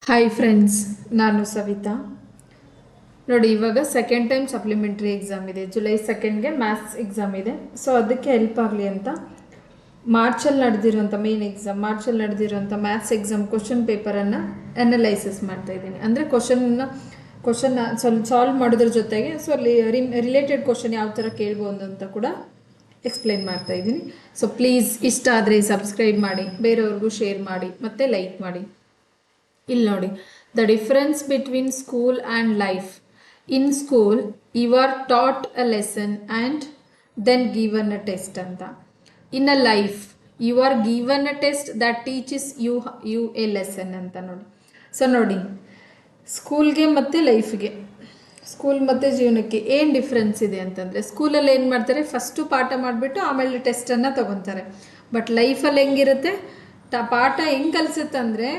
Hi friends, ನಾನು ಸವಿತಾ. ನೋಡಿ, ಇವಾಗ ಸೆಕೆಂಡ್ ಟೈಮ್ ಸಪ್ಲಿಮೆಂಟ್ರಿ ಎಕ್ಸಾಮ್ ಇದೆ. ಜುಲೈ 2ಗೆ ಮ್ಯಾಥ್ಸ್ ಎಕ್ಸಾಮ್ ಇದೆ. ಸೊ ಅದಕ್ಕೆ ಹೆಲ್ಪ್ ಆಗಲಿ ಅಂತ ಮಾರ್ಚಲ್ಲಿ ನಡೆದಿರೋಂಥ ಮೇನ್ ಎಕ್ಸಾಮ್, ಮಾರ್ಚಲ್ಲಿ ನಡೆದಿರೋಂಥ ಮ್ಯಾಥ್ಸ್ ಎಕ್ಸಾಮ್ ಕ್ವಶನ್ ಪೇಪರನ್ನು ಅನಲೈಸಿಸ್ ಮಾಡ್ತಾ ಇದ್ದೀನಿ. ಅಂದರೆ ಕ್ವಶನ್ನ ಸಾಲ್ವ್ ಮಾಡೋದ್ರ ಜೊತೆಗೆ ರಿಲೇಟೆಡ್ ಕ್ವಶನ್ ಯಾವ ಥರ ಕೇಳ್ಬೋದು ಅಂತ ಕೂಡ ಎಕ್ಸ್ಪ್ಲೈನ್ ಮಾಡ್ತಾ ಇದ್ದೀನಿ. ಸೊ ಪ್ಲೀಸ್ ಇಷ್ಟ ಆದರೆ ಸಬ್ಸ್ಕ್ರೈಬ್ ಮಾಡಿ, ಬೇರೆಯವ್ರಿಗೂ ಶೇರ್ ಮಾಡಿ, ಮತ್ತು ಲೈಕ್ ಮಾಡಿ. ಇಲ್ಲಿ ನೋಡಿ, the difference between school and life. In school you are taught a lesson and then given a test ಅಂತ. In a life you are given a test that teaches you a lesson ಅಂತ. ನೋಡಿ, so ನೋಡಿ, ಸ್ಕೂಲ್ಗೆ ಮತ್ತು ಲೈಫ್ಗೆ, school ಮತ್ತು ಜೀವನಕ್ಕೆ ಏನು difference ಇದೆ ಅಂತಂದರೆ, ಸ್ಕೂಲಲ್ಲಿ ಏನು ಮಾಡ್ತಾರೆ, ಫಸ್ಟು ಪಾಠ ಮಾಡಿಬಿಟ್ಟು ಆಮೇಲೆ ಟೆಸ್ಟನ್ನು ತೊಗೊತಾರೆ. ಬಟ್ ಲೈಫಲ್ಲಿ ಹೆಂಗಿರುತ್ತೆ, ಪಾಠ ಹೆಂಗೆ ಕಲಿಸುತ್ತಂದರೆ,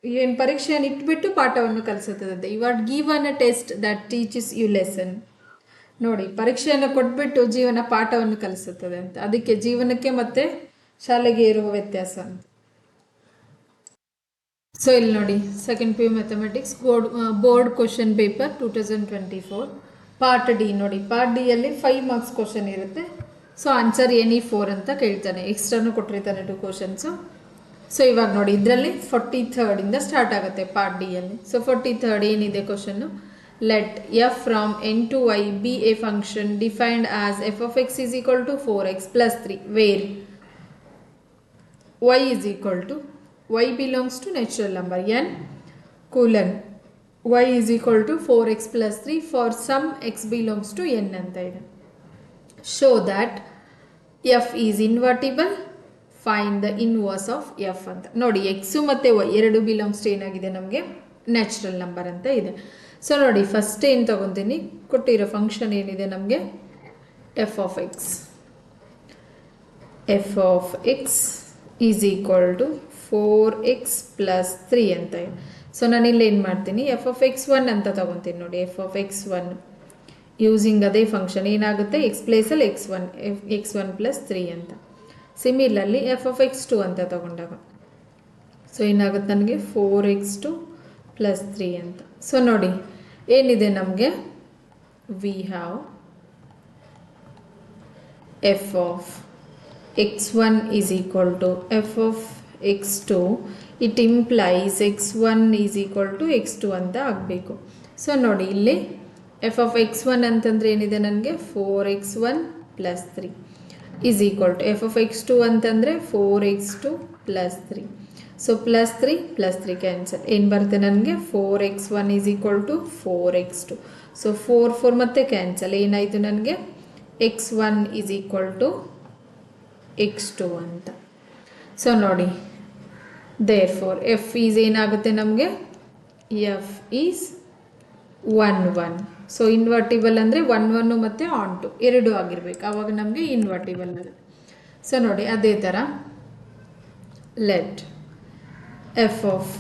ಏನು ಪರೀಕ್ಷೆಯನ್ನು ಇಟ್ಬಿಟ್ಟು ಪಾಠವನ್ನು ಕಲಿಸುತ್ತದೆ. You are given a test that teaches you lesson. ನೋಡಿ, ಪರೀಕ್ಷೆಯನ್ನು ಕೊಟ್ಬಿಟ್ಟು ಜೀವನ ಪಾಠವನ್ನು ಕಲಿಸುತ್ತದೆ ಅಂತ. ಅದಕ್ಕೆ ಜೀವನಕ್ಕೆ ಮತ್ತು ಶಾಲೆಗೆ ಇರುವ ವ್ಯತ್ಯಾಸ ಅಂತ. ಸೊ ಇಲ್ಲಿ ನೋಡಿ, second PU mathematics board question paper 2024 part D. ನೋಡಿ, ಪಾರ್ಟ್ ಡಿಯಲ್ಲಿ 5 ಮಾರ್ಕ್ಸ್ ಕ್ವಶನ್ ಇರುತ್ತೆ. ಸೊ ಆನ್ಸರ್ ಎನಿ 4 ಅಂತ ಕೇಳ್ತಾನೆ. ಎಕ್ಸ್ಟ್ರಾನು ಕೊಟ್ಟಿರ್ತಾನೆ 2 ಕ್ವಶನ್ಸು. ಸೊ ಇವಾಗ ನೋಡಿ, ಇದರಲ್ಲಿ 43rd ಸ್ಟಾರ್ಟ್ ಆಗುತ್ತೆ ಪಾರ್ಟ್ ಡಿಯಲ್ಲಿ. ಸೊ 43rd ಏನಿದೆ ಕ್ವಶನ್ನು, let F from N to Y be a function defined as F of X is equal to 4x + 3 where y is equal to, y belongs to natural number n, colon y is equal to 4x + 3 for some x belongs to n ಅಂತ ಇದೆ. Show that f is invertible, find the inverse of f ಅಂತ. ನೋಡಿ, x ಮತ್ತು y ಎರಡು belongs to ಏನಾಗಿದೆ ನಮಗೆ, natural number ಅಂತ ಇದೆ. ಸೊ ನೋಡಿ, ಫಸ್ಟ್ ಏನು ತಗೊತೀನಿ, ಕೊಟ್ಟಿರೋ ಫಂಕ್ಷನ್ ಏನಿದೆ ನಮಗೆ, F of X is equal to 4x + 3 ಅಂತ ಇದೆ. ಸೊ ನಾನಿಲ್ಲಿ ಏನು ಮಾಡ್ತೀನಿ, ಎಫ್ ಆಫ್ x1 ಅಂತ ತಗೊತೀನಿ. ನೋಡಿ, ಎಫ್ ಆಫ್ x1 ಯೂಸಿಂಗ್ ಅದೇ ಫಂಕ್ಷನ್ ಏನಾಗುತ್ತೆ, ಎಕ್ಸ್ ಪ್ಲೇಸಲ್ಲಿ x1 + 3 ಅಂತ. ಸಿಮಿಲರ್ಲಿ ಎಫ್ ಆಫ್ x2 ಅಂತ ತಗೊಂಡಾಗ ಸೊ ಏನಾಗುತ್ತೆ ನನಗೆ, 4x2 + 3 ಅಂತ. ಸೊ ನೋಡಿ, ಏನಿದೆ ನಮಗೆ, we have F of x1 is equal to f of x2. It implies x1 is equal to x2 ಅಂತ ಆಗಬೇಕು. ಸೊ ನೋಡಿ, ಇಲ್ಲಿ ಎಫ್ ಆಫ್ x1 ಅಂತಂದರೆ ಏನಿದೆ ನನಗೆ, 4x1 + 3 is equal to F of x2 ಅಂತಂದರೆ 4x2 + 3. So +3 + 3 cancel. ಏನು ಬರುತ್ತೆ ನನಗೆ, 4x1 is equal to 4x2. So 4 ಮತ್ತೆ ಕ್ಯಾನ್ಸಲ್. ಏನಾಯಿತು ನನಗೆ, x1 is equal to x2 ಅಂತ. ಸೊ ನೋಡಿ, ದೇರ್ಫೋರ್ ಎಫ್ ಈಸ್ ಏನಾಗುತ್ತೆ ನಮಗೆ, ಎಫ್ ಈಸ್ 1 1. ಸೊ ಇನ್ವರ್ಟಿಬಲ್ ಅಂದರೆ 1 1 ಮತ್ತು ಆನ್ ಟು ಎರಡು ಆಗಿರ್ಬೇಕು, ಆವಾಗ ನಮಗೆ ಇನ್ವರ್ಟಿಬಲ್ ಆಗುತ್ತೆ. ಸೊ ನೋಡಿ, ಅದೇ ಥರ let F of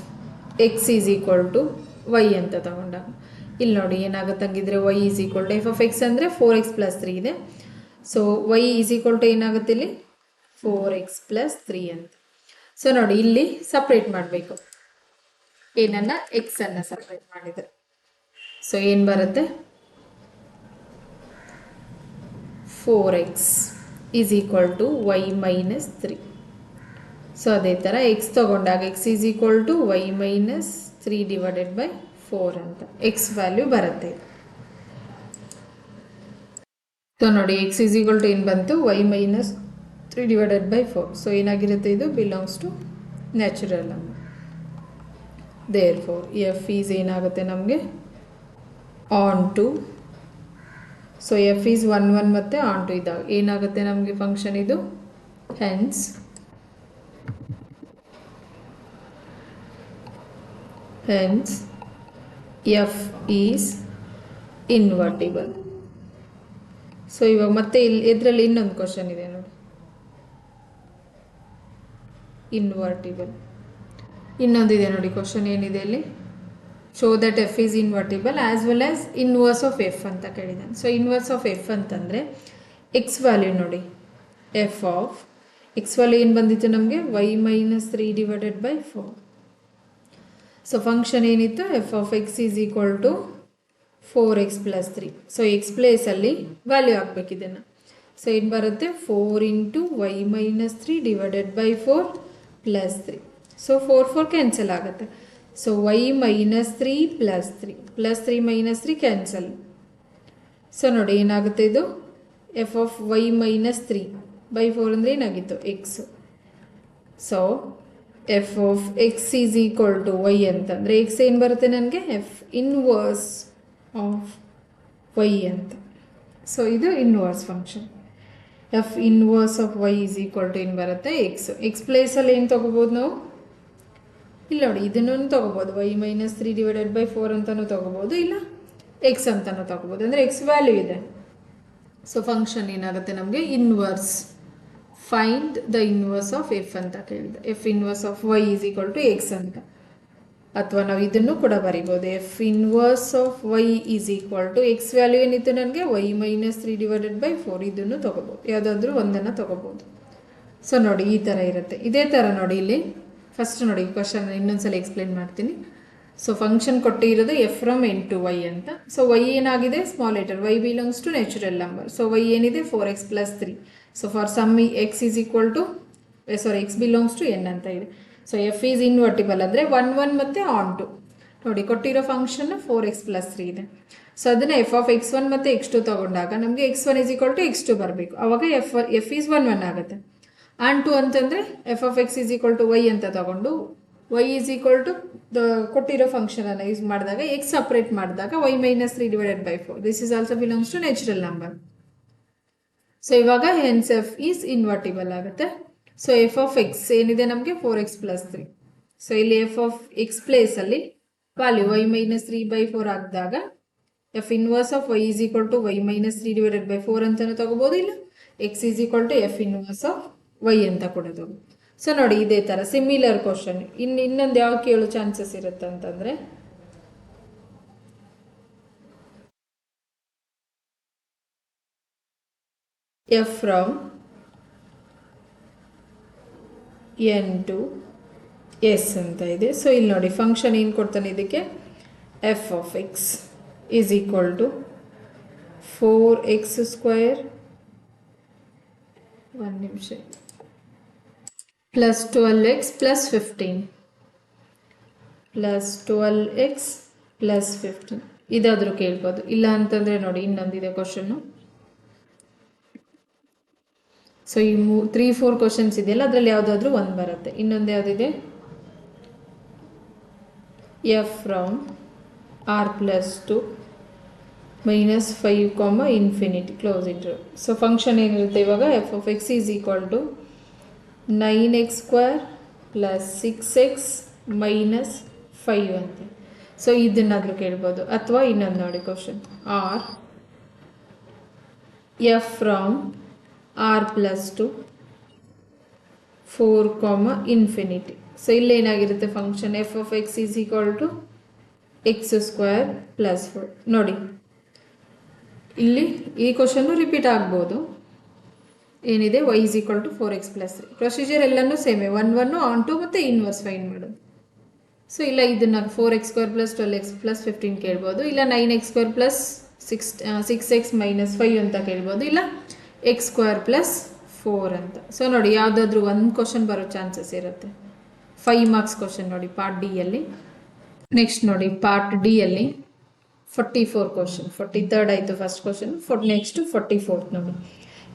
X is equal to Y ಅಂತ ತಗೊಂಡಾಗ ಇಲ್ಲಿ ನೋಡಿ ಏನಾಗುತ್ತೆ, ಹಂಗಿದ್ರೆ Y is equal to F of X ಅಂದರೆ 4x + 3 ಇದೆ. So Y is equal to ಏನಾಗುತ್ತೆ ಇಲ್ಲಿ, 4x + 3 ಅಂತ. ಸೊ ನೋಡಿ, ಇಲ್ಲಿ ಸಪ್ರೇಟ್ ಮಾಡಬೇಕು, ಏನನ್ನ, ಎಕ್ಸನ್ನು ಸಪ್ರೇಟ್ ಮಾಡಿದರೆ. ಸೊ ಏನು ಬರುತ್ತೆ, 4x is equal to y - 3. So ಅದೇ ಥರ ಎಕ್ಸ್ ತಗೊಂಡಾಗ x is equal to y - 3 / 4 ಅಂತ ಎಕ್ಸ್ ವ್ಯಾಲ್ಯೂ ಬರುತ್ತೆ. ಸೊ ನೋಡಿ, x is equal to ಏನು ಬಂತು, y - 3 / 4. ಸೊ ಏನಾಗಿರುತ್ತೆ, ಇದು belongs to natural number. Therefore F is ಏನಾಗುತ್ತೆ ನಮಗೆ, onto. So F is 1 1 ಮತ್ತು ಆನ್ ಟು ಇದ್ದಾಗ ಏನಾಗುತ್ತೆ ನಮಗೆ ಫಂಕ್ಷನ್ ಇದು, hence F is invertible. So ಇವಾಗ ಮತ್ತೆ ಇದರಲ್ಲಿ ಇನ್ನೊಂದು ಕ್ವಶನ್ ಇದೆ ನೋಡಿ, ಇನ್ವರ್ಟಿಬಲ್ ಇನ್ನೊಂದಿದೆ ನೋಡಿ. ಕ್ವಶನ್ ಏನಿದೆ ಇಲ್ಲಿ, show that F is invertible as well as inverse of F ಅಂತ ಕೇಳಿದ್ದಾನೆ. ಸೊ ಇನ್ವರ್ಸ್ ಆಫ್ ಎಫ್ ಅಂತಂದರೆ ಎಕ್ಸ್ ವ್ಯಾಲ್ಯೂ ನೋಡಿ, ಎಫ್ ಆಫ್ ಎಕ್ಸ್ ವ್ಯಾಲ್ಯೂ ಏನು ಬಂದಿತ್ತು ನಮಗೆ, y - 3 / 4. ಸೊ ಫಂಕ್ಷನ್ ಏನಿತ್ತು F of X is equal to 4x plus 3. So X ಪ್ಲೇಸಲ್ಲಿ value ಹಾಕ್ಬೇಕು ಇದನ್ನು. ಸೊ ಏನು ಬರುತ್ತೆ 4 into Y minus 3 divided by 4 plus 3. So 4 cancel ಆಗುತ್ತೆ. So Y minus 3 plus 3 minus 3 cancel. So ನೋಡಿ ಏನಾಗುತ್ತೆ ಇದು F of Y minus 3 by 4 ಅಂದರೆ ಏನಾಗಿತ್ತು X. So F of X is equal to Y ಅಂತಂದರೆ ಎಕ್ಸ್ ಏನು ಬರುತ್ತೆ ನನಗೆ ಎಫ್ ಇನ್ವರ್ಸ್ ಆಫ್ ವೈ ಅಂತ. ಸೊ ಇದು inverse function. F inverse of Y is equal to ಏನು ಬರುತ್ತೆ ಎಕ್ಸ್ ಪ್ಲೇಸಲ್ಲಿ ಏನು ತೊಗೋಬೋದು ನಾವು, ಇಲ್ಲ ನೋಡಿ ಇದನ್ನು ತೊಗೋಬೋದು ವೈ ಮೈನಸ್ 3 ಡಿವೈಡೆಡ್ ಬೈ 4 ಅಂತಲೂ ತೊಗೋಬೋದು, ಇಲ್ಲ ಎಕ್ಸ್ ಅಂತಲೂ ತೊಗೋಬೋದು, ಅಂದರೆ ಎಕ್ಸ್ ವ್ಯಾಲ್ಯೂ ಇದೆ. ಸೊ ಫಂಕ್ಷನ್ ಏನಾಗುತ್ತೆ ನಮಗೆ inverse, find the inverse of F ಅಂತ ಕೇಳಿದೆ. F inverse of Y is equal to X ಅಂತ. ಅಥವಾ ನಾವು ಇದನ್ನು ಕೂಡ ಬರಿಬೋದು, F inverse of Y is equal to X value ಏನಿತ್ತು ನನಗೆ ವೈ ಮೈನಸ್ 3 ಡಿವೈಡೆಡ್ ಬೈ 4, ಇದನ್ನು ತೊಗೋಬೋದು, ಯಾವುದಾದ್ರೂ ಒಂದನ್ನು ತೊಗೋಬೋದು. ಸೊ ನೋಡಿ ಈ ಥರ ಇರುತ್ತೆ. ಇದೇ ಥರ ನೋಡಿ ಇಲ್ಲಿ ಫಸ್ಟ್ ನೋಡಿ ಕ್ವಶನ್ ಇನ್ನೊಂದ್ಸಲ ಎಕ್ಸ್ಪ್ಲೇನ್ ಮಾಡ್ತೀನಿ. ಸೊ ಫಂಕ್ಷನ್ ಕೊಟ್ಟಿರೋದು F from N to Y ಅಂತ. ಸೊ ವೈ ಏನಾಗಿದೆ small letter, Y belongs to natural number. So Y ಏನಿದೆ 4x plus 3. So for some X is equal to X belongs to N ಅಂತ ಇದೆ. So F is invertible ಅಂದರೆ 1 1 ಮತ್ತು on to. ನೋಡಿ ಕೊಟ್ಟಿರೋ function 4x plus 3 ಇದೆ. So ಅದನ್ನು F of x1 ಮತ್ತು x2 ತೊಗೊಂಡಾಗ ನಮಗೆ x1 is equal to x2 ಬರಬೇಕು. ಆವಾಗ ಎಫ್ ಈಸ್ 1 1 ಆಗುತ್ತೆ. ಆನ್ ಟು ಅಂತಂದರೆ F of X is equal to Y ಅಂತ ತಗೊಂಡು ವೈ ಈಸ್ ಈಕ್ವಲ್ ಟು ಕೊಟ್ಟಿರೋ ಫಂಕ್ಷನನ್ನು ಯೂಸ್ ಮಾಡಿದಾಗ ಎಕ್ಸ್ ಸಪ್ರೇಟ್ ಮಾಡಿದಾಗ Y minus 3 divided by 4. This is also belongs to natural number. So ಇವಾಗ ಹೆನ್ಸ್ ಎಫ್ ಈಸ್ ಇನ್ವರ್ಟಿಬಲ್ ಆಗುತ್ತೆ. So F of X ಏನಿದೆ ನಮಗೆ 4x ಪ್ಲಸ್ 3. ಸೊ ಇಲ್ಲಿ ಎಫ್ ಆಫ್ ಎಕ್ಸ್ ಪ್ಲೇಸಲ್ಲಿ ವ್ಯಾಲ್ಯೂ ವೈ ಮೈನಸ್ 3 ಬೈ 4 ಹಾಕಿದಾಗ F inverse of Y is equal to Y minus 3 divided by 4 ಅಂತಲೂ ತಗೋಬೋದು, ಇಲ್ಲ X is equal to F inverse of Y ಅಂತ ಕೊಡೋದು. ಸೊ ನೋಡಿ ಇದೇ ಥರ ಸಿಮಿಲರ್ ಕ್ವಶನ್ ಇನ್ನೊಂದು ಯಾವ ಕೇಳೋ ಚಾನ್ಸಸ್ ಇರುತ್ತೆ ಅಂತಂದರೆ F from N to S ಅಂತ ಇದೆ. ಸೊ ಇಲ್ಲಿ ನೋಡಿ ಫಂಕ್ಷನ್ ಏನು ಕೊಡ್ತಾನೆ ಇದಕ್ಕೆ F of X is equal to 4x square, ಒಂದು ನಿಮಿಷ, plus 12x plus 15 plus 12x plus 15 ಇದಾದರೂ ಕೇಳ್ಬೋದು. ಇಲ್ಲ ಅಂತಂದರೆ ನೋಡಿ ಇನ್ನೊಂದಿದೆ ಕ್ವಶನ್ನು. ಸೊ ಈ 3-4 ಕ್ವಶನ್ಸ್ ಇದೆಯಲ್ಲ ಅದರಲ್ಲಿ ಯಾವುದಾದ್ರೂ ಒಂದು ಬರುತ್ತೆ. ಇನ್ನೊಂದು ಯಾವುದಿದೆ f from R plus 2 minus 5 infinity close interval. So function ಏನಿರುತ್ತೆ ಇವಾಗ f of X is equal to 9x square plus 6x minus 5 ಅಂತ. ಸೊ ಇದನ್ನಾದರೂ ಕೇಳ್ಬೋದು. ಅಥವಾ ಇನ್ನೊಂದು ನೋಡಿ question R f from R plus 2 4 infinity. So ಇಲ್ಲೇನಾಗಿರುತ್ತೆ function f of X is equal to x square plus 4. ನೋಡಿ ಇಲ್ಲಿ ಈ ಕ್ವಶನ್ನು ರಿಪೀಟ್ ಆಗ್ಬೋದು. ಏನಿದೆ y is equal to 4x plus 3. Procedure ಎಲ್ಲನೂ ಸೇಮೆ, 1 1 ಆನ್ ಟು ಮತ್ತು ಇನ್ವರ್ಸ್ ಫೈಂಡ್ ಮಾಡೋದು. So ಇಲ್ಲ ಇದನ್ನು 4x square plus 12x plus 15 ಕೇಳ್ಬೋದು, ಇಲ್ಲ 9x square plus 6x minus 5 ಅಂತ ಕೇಳ್ಬೋದು, ಇಲ್ಲ ಎಕ್ಸ್ ಸ್ಕ್ವೇರ್ ಪ್ಲಸ್ 4 ಅಂತ. ಸೊ ನೋಡಿ ಯಾವುದಾದ್ರೂ ಒಂದು ಕ್ವಶನ್ ಬರೋ ಚಾನ್ಸಸ್ ಇರುತ್ತೆ. 5 ಮಾರ್ಕ್ಸ್ ಕ್ವಶನ್ ನೋಡಿ ಪಾರ್ಟ್ ಡಿಯಲ್ಲಿ. ನೆಕ್ಸ್ಟ್ ನೋಡಿ ಪಾರ್ಟ್ ಡಿಯಲ್ಲಿ 44 ಕ್ವಶನ್, 43rd ಆಯಿತು ಫಸ್ಟ್ ಕ್ವಶನ್, ನೆಕ್ಸ್ಟ್ 44th ನೋಡಿ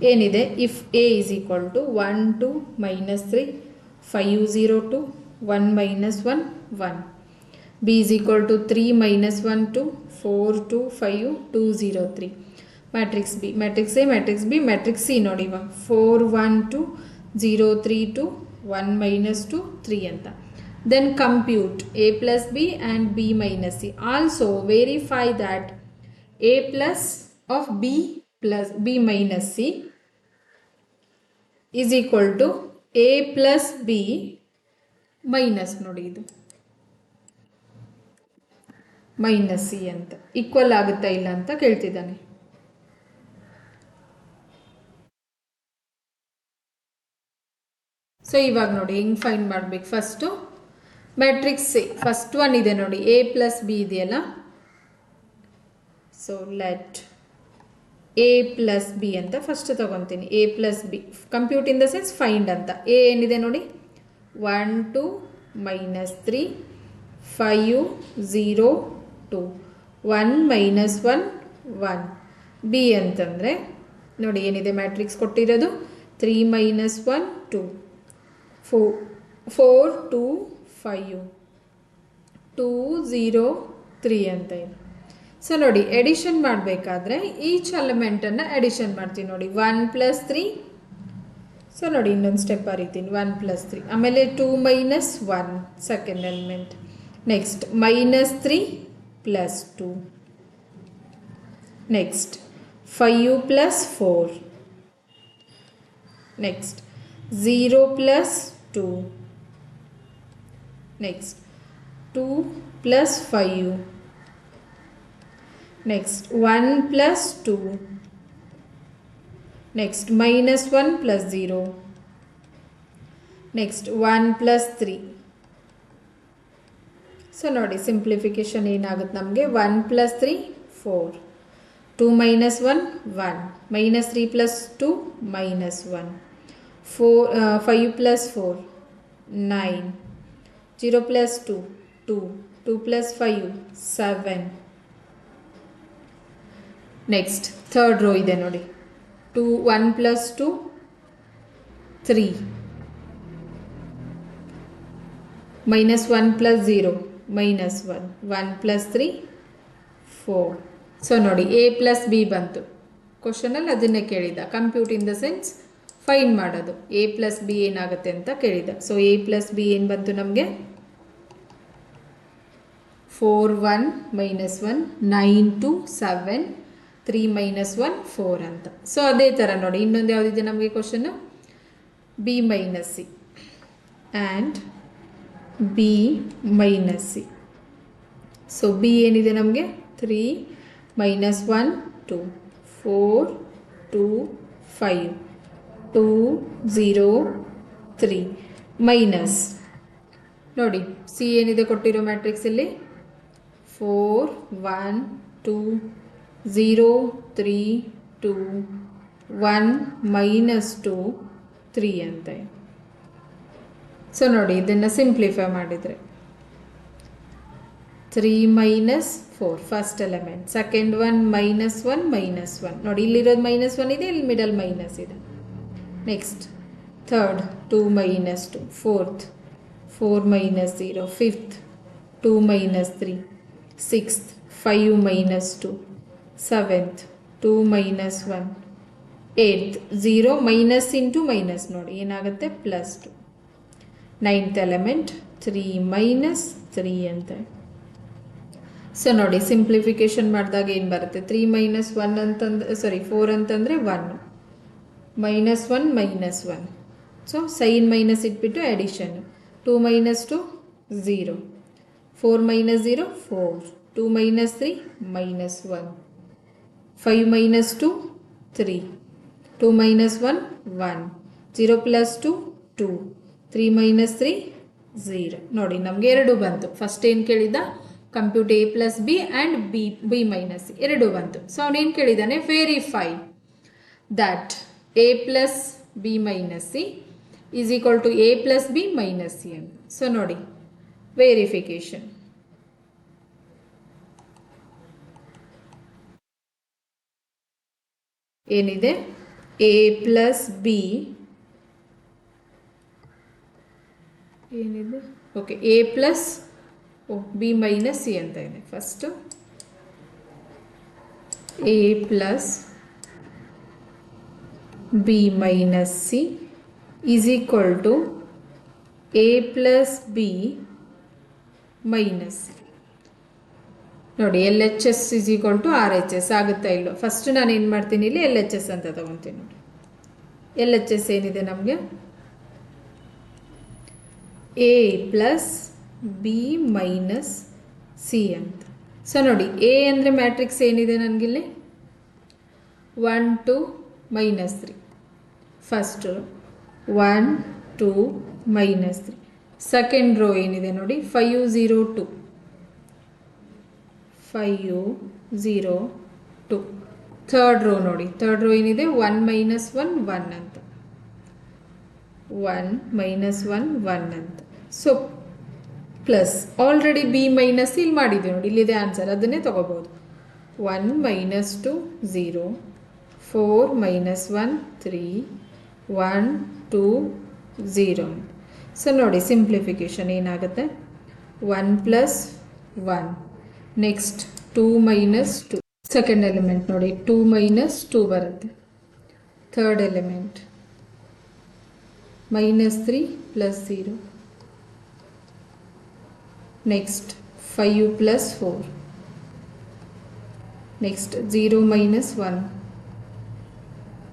ಏನಿದೆ. If A is equal to 1 2 minus 3 5 0 2 1 minus 1 1, B is equal to 3 minus 1 2 4 2 5 2 0 3. Matrix B, matrix A, matrix B, matrix C ನೋಡಿ ಇವಾಗ 4 1 2 0 3 2 1 minus 2 3 ಅಂತ. Then compute a plus b and b minus c. Also verify that a plus of b plus b minus c is equal to a plus b minus ನೋಡಿ ಇದು minus C ಅಂತ equal ಆಗುತ್ತಾ ಇಲ್ಲ ಅಂತ ಕೇಳ್ತಿದ್ದಾನೆ. So ಇವಾಗ ನೋಡಿ ಹೆಂಗೆ find ಮಾಡಬೇಕು. First matrix C first one ಇದೆ ನೋಡಿ, ಎ ಪ್ಲಸ್ ಬಿ ಇದೆಯಲ್ಲ. So let A plus B ಅಂತ ಫಸ್ಟ್ ತಗೊತೀನಿ. A plus B compute in the sense find ಅಂತ. ಎ ಏನಿದೆ ನೋಡಿ, 1 2 -3 5 0 2 1 -1 1. ಬಿ ಅಂತಂದರೆ ನೋಡಿ ಏನಿದೆ ಮ್ಯಾಟ್ರಿಕ್ಸ್ ಕೊಟ್ಟಿರೋದು, 3 -1 2 4 2 5 2 0 3 ಅಂತ ಇದೆ. ಸೊ ನೋಡಿ ಎಡಿಷನ್ ಮಾಡಬೇಕಾದ್ರೆ ಈಚ್ ಎಲಿಮೆಂಟನ್ನು ಎಡಿಷನ್ ಮಾಡ್ತೀನಿ ನೋಡಿ. 1 + 3. ಸೊ ನೋಡಿ ಇನ್ನೊಂದು ಸ್ಟೆಪ್ ಬರೀತೀನಿ, 1 + 3. ಆಮೇಲೆ 2 - 1 second element. Next -3 + 2. Next 5 + 4. Next 0 + 2. Next 2 + 5. Next 1 + 2. Next -1 + 0. Next 1 + 3. So ನೋಡಿ ಸಿಂಪ್ಲಿಫಿಕೇಶನ್ ಏನಾಗುತ್ತೆ ನಮಗೆ, 1 + 3 4, 2 - 1 1, -3 + 2 -1, 5 + 4 9, 0 + 2 2, 2 + 5 7. ನೆಕ್ಸ್ಟ್ ಥರ್ಡ್ ರೋ ಇದೆ ನೋಡಿ, 1 + 2 3, -1 + 0 -1, 1 + 3 4. ಸೊ ನೋಡಿ ಎ ಪ್ಲಸ್ ಬಿ ಬಂತು. ಕ್ವಶನಲ್ಲಿ ಅದನ್ನೇ ಕೇಳಿದ, compute in the sense find ಮಾಡೋದು. ಎ ಪ್ಲಸ್ ಬಿ ಏನಾಗುತ್ತೆ ಅಂತ ಕೇಳಿದ. ಸೊ ಎ ಪ್ಲಸ್ ಬಿ ಏನು ಬಂತು ನಮಗೆ, 4 1 -1 9 2 7 3 - 1 4 ಅಂತ. ಸೊ ಅದೇ ಥರ ನೋಡಿ ಇನ್ನೊಂದು ಯಾವುದಿದೆ ನಮಗೆ question, B - C and B - C. So B ಏನಿದೆ ನಮಗೆ, 3 - 1 2 4 2 5 2 0 3 ಮೈನಸ್ ನೋಡಿ ಸಿ ಏನಿದೆ ಕೊಟ್ಟಿರೋ ಮ್ಯಾಟ್ರಿಕ್ಸಲ್ಲಿ, 4 1 2 0 3 2 1 -2 3 ಅಂತ. ಸೊ ನೋಡಿ ಇದನ್ನು ಸಿಂಪ್ಲಿಫೈ ಮಾಡಿದರೆ 3 - 4 ಫಸ್ಟ್ ಎಲಿಮೆಂಟ್, ಸೆಕೆಂಡ್ ಒನ್ -1 -1 ನೋಡಿ ಇಲ್ಲಿರೋದು -1 ಇದೆ, ಇಲ್ಲಿ ಮಿಡಲ್ ಮೈನಸ್ ಇದೆ. Next third 2 - 2, fourth 4 - 0, fifth 2 - 3, sixth 5 - 2, seventh 2 - 1, eighth 0 minus into minus ನೋಡಿ ಏನಾಗುತ್ತೆ +2. ನೈನ್ತ್ ಎಲಿಮೆಂಟ್ 3 - 3 ಅಂತ. ಸೊ ನೋಡಿ ಸಿಂಪ್ಲಿಫಿಕೇಶನ್ ಮಾಡಿದಾಗ ಏನು ಬರುತ್ತೆ, 3 - 1 ಅಂತಂದ್ರೆ 4 ಅಂತಂದರೆ 1 -1 -1. ಸೊ ಸೈನ್ ಮೈನಸ್ ಇಟ್ಬಿಟ್ಟು ಎಡಿಷನ್, 2 - 2 0, 4 - 0 4, 2 - 3 -1, 5 - 2 3, 2 - 1 1, 0 + 2 2, 3 - 3 0. ನೋಡಿ ನಮಗೆ ಎರಡು ಬಂತು. ಫಸ್ಟ್ ಏನು ಕೇಳಿದ, compute A plus B and B - C ಎರಡು ಬಂತು. ಸೊ ಅವನೇನು ಕೇಳಿದ್ದಾನೆ, verify that A plus B - C is equal to A plus B - C ಅಂತ. ಸೊ ನೋಡಿ ವೆರಿಫಿಕೇಶನ್, ಏನಿದೆ ಎ ಪ್ಲಸ್ ಬಿ ಏನಿದೆ, okay A plus B - C ಅಂತ ಇದೆ. First A plus B - C is equal to A plus B - C. ನೋಡಿ LHS is equal to RHS ಆಗುತ್ತಾ ಇಲ್ಲೋ. First ನಾನು ಏನು ಮಾಡ್ತೀನಿ, ಇಲ್ಲಿ LHS ಅಂತ ತಗೊತೀನಿ ನೋಡಿ. LHS ಏನಿದೆ ನಮಗೆ, ಎ ಪ್ಲಸ್ ಬಿ - ಸಿ ಅಂತ. ಸೊ ನೋಡಿ ಎ ಅಂದರೆ ಮ್ಯಾಟ್ರಿಕ್ಸ್ ಏನಿದೆ ನನಗಿಲ್ಲಿ, 1 2 -3 ಫಸ್ಟು 1 2 -3, ಸೆಕೆಂಡ್ ರೋ ಏನಿದೆ ನೋಡಿ 5 0 2 5 0 2. ಥರ್ಡ್ ರೋ ನೋಡಿ, ಥರ್ಡ್ ರೋ ಏನಿದೆ 1 ಮೈನಸ್ 1 1 ಅಂತ, 1 ಮೈನಸ್ 1 1 ಅಂತ. So plus already B minus ಇಲ್ಲಿ ಮಾಡಿದ್ದೀವಿ ನೋಡಿ, ಇಲ್ಲಿದೆ ಆನ್ಸರ್, ಅದನ್ನೇ ತಗೋಬಹುದು. 1 ಮೈನಸ್ 2 0, 4 ಮೈನಸ್ 1 3, 1 2 0. ಸೊ ನೋಡಿ ಸಿಂಪ್ಲಿಫಿಕೇಶನ್ ಏನಾಗುತ್ತೆ, 1 plus 1, next 2 minus 2, second element ನೋಡಿ 2 ಮೈನಸ್ 2 ಬರುತ್ತೆ. Third element minus 3 plus 0, next 5 plus 4, next 0 minus 1,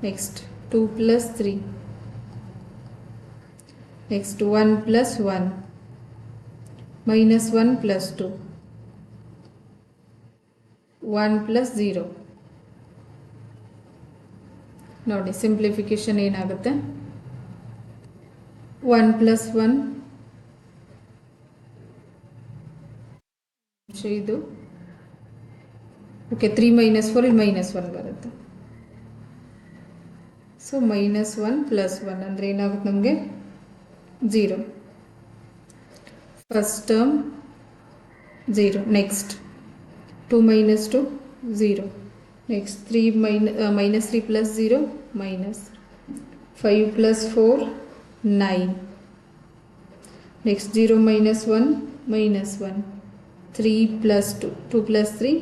next 2 plus 3, next 1 plus 1, minus 1 plus 2, 1 plus 0. ನೋಡಿ ಸಿಂಪ್ಲಿಫಿಕೇಶನ್ ಏನಾಗುತ್ತೆ, 1 ಪ್ಲಸ್ 1 ಇದು ಓಕೆ, 3 ಮೈನಸ್ 4 ಇಲ್ಲಿ ಮೈನಸ್ 1 ಬರುತ್ತೆ. ಸೊ ಮೈನಸ್ 1 ಪ್ಲಸ್ 1 ಅಂದರೆ ಏನಾಗುತ್ತೆ ನಮಗೆ 0. First term 0, next 2 minus 2 0, next 3 minus 3 plus 0 minus 5 plus 4 9, next 0 minus 1 minus 1, 3 plus 2, 2 plus 3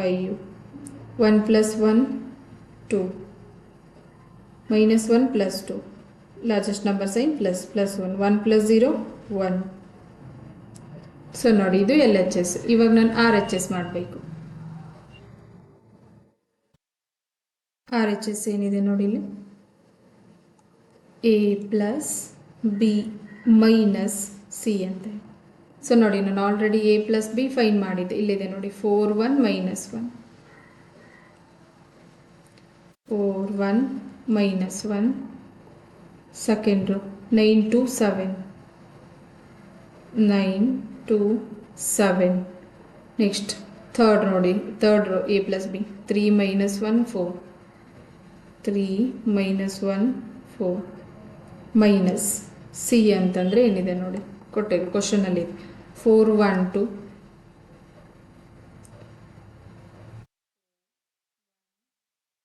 5, 1 plus 1 2, minus 1 plus 2, largest number sign plus plus 1, 1 plus 0 1. So ನೋಡಿ ಇದು L H S. ಇವಾಗ ನಾನು R H S ಮಾಡಬೇಕು. R H S ಏನಿದೆ ನೋಡಿ ಇಲ್ಲಿ, A plus B minus C ಅಂತ. So ನೋಡಿ ನಾನು already A plus B find ಮಾಡಿದ್ದೆ, ಇಲ್ಲಿದೆ ನೋಡಿ 4 1 minus 1, 4 1 minus 1, second row 9 2 7, 9 2 7, next third ನೋಡಿ, third row A plus B 3 minus 1 4, 3 minus 1 4, minus C ಅಂತಂದರೆ ಏನಿದೆ ನೋಡಿ ಕೊಟ್ಟಿದೆ ಕ್ವಶನಲ್ಲಿ, 4 1 2,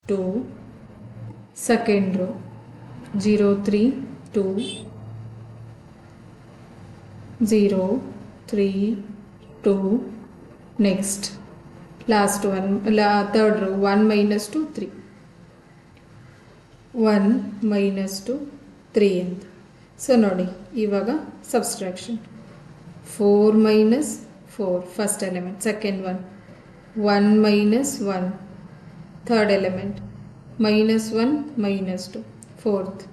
2, second row 0 3 2, 0 3 2, next last one third row 1 minus 2 3, 1 minus 2 3 ಅಂತ. ಸೊ ನೋಡಿ ಇವಾಗ subtraction 4 minus 4 first element, second one 1 minus 1, third element minus 1 minus 2, fourth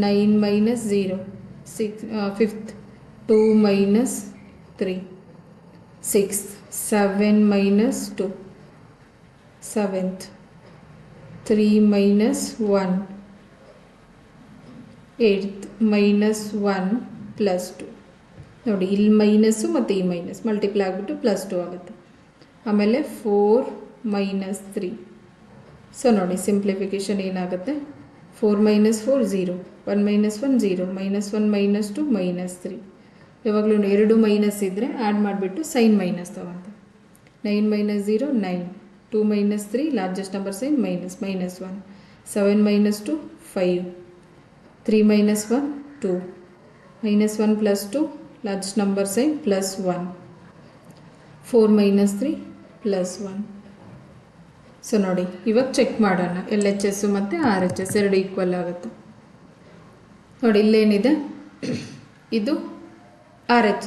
9 minus 0, fifth 2 minus 3, sixth 7 minus 2, seventh 3 minus 1, eighth minus 1 plus 2. ನೋಡಿ ಇಲ್ಲಿ minus ಮತ್ತು ಈ minus multiply ಆಗಿಬಿಟ್ಟು plus 2 ಆಗುತ್ತೆ. ಆಮೇಲೆ 4 ಮೈನಸ್ 3. ಸೊ ನೋಡಿ ಸಿಂಪ್ಲಿಫಿಕೇಶನ್ ಏನಾಗುತ್ತೆ, 4 minus 4 0, 1 minus 1 0, minus 1 minus 2 minus 3. ಯಾವಾಗಲೂ ಎರಡು ಮೈನಸ್ ಇದ್ದರೆ ಆ್ಯಡ್ ಮಾಡಿಬಿಟ್ಟು ಸೈನ್ ಮೈನಸ್ ತಗೊಂತ. 9 minus 0 9, 2 minus 3 largest number sign minus minus 1, 7 minus 2 5, 3 minus 1 2, minus 1 plus 2 large number sign plus 1, 4 minus 3 plus 1. So ನೋಡಿ ಇವಾಗ ಚೆಕ್ ಮಾಡೋಣ, ಎಲ್ ಎಚ್ ಎಸ್ ಮತ್ತು R H S ಎರಡು ಈಕ್ವಲ್ ಆಗುತ್ತೆ. ನೋಡಿ ಇಲ್ಲೇನಿದೆ, ಇದು R H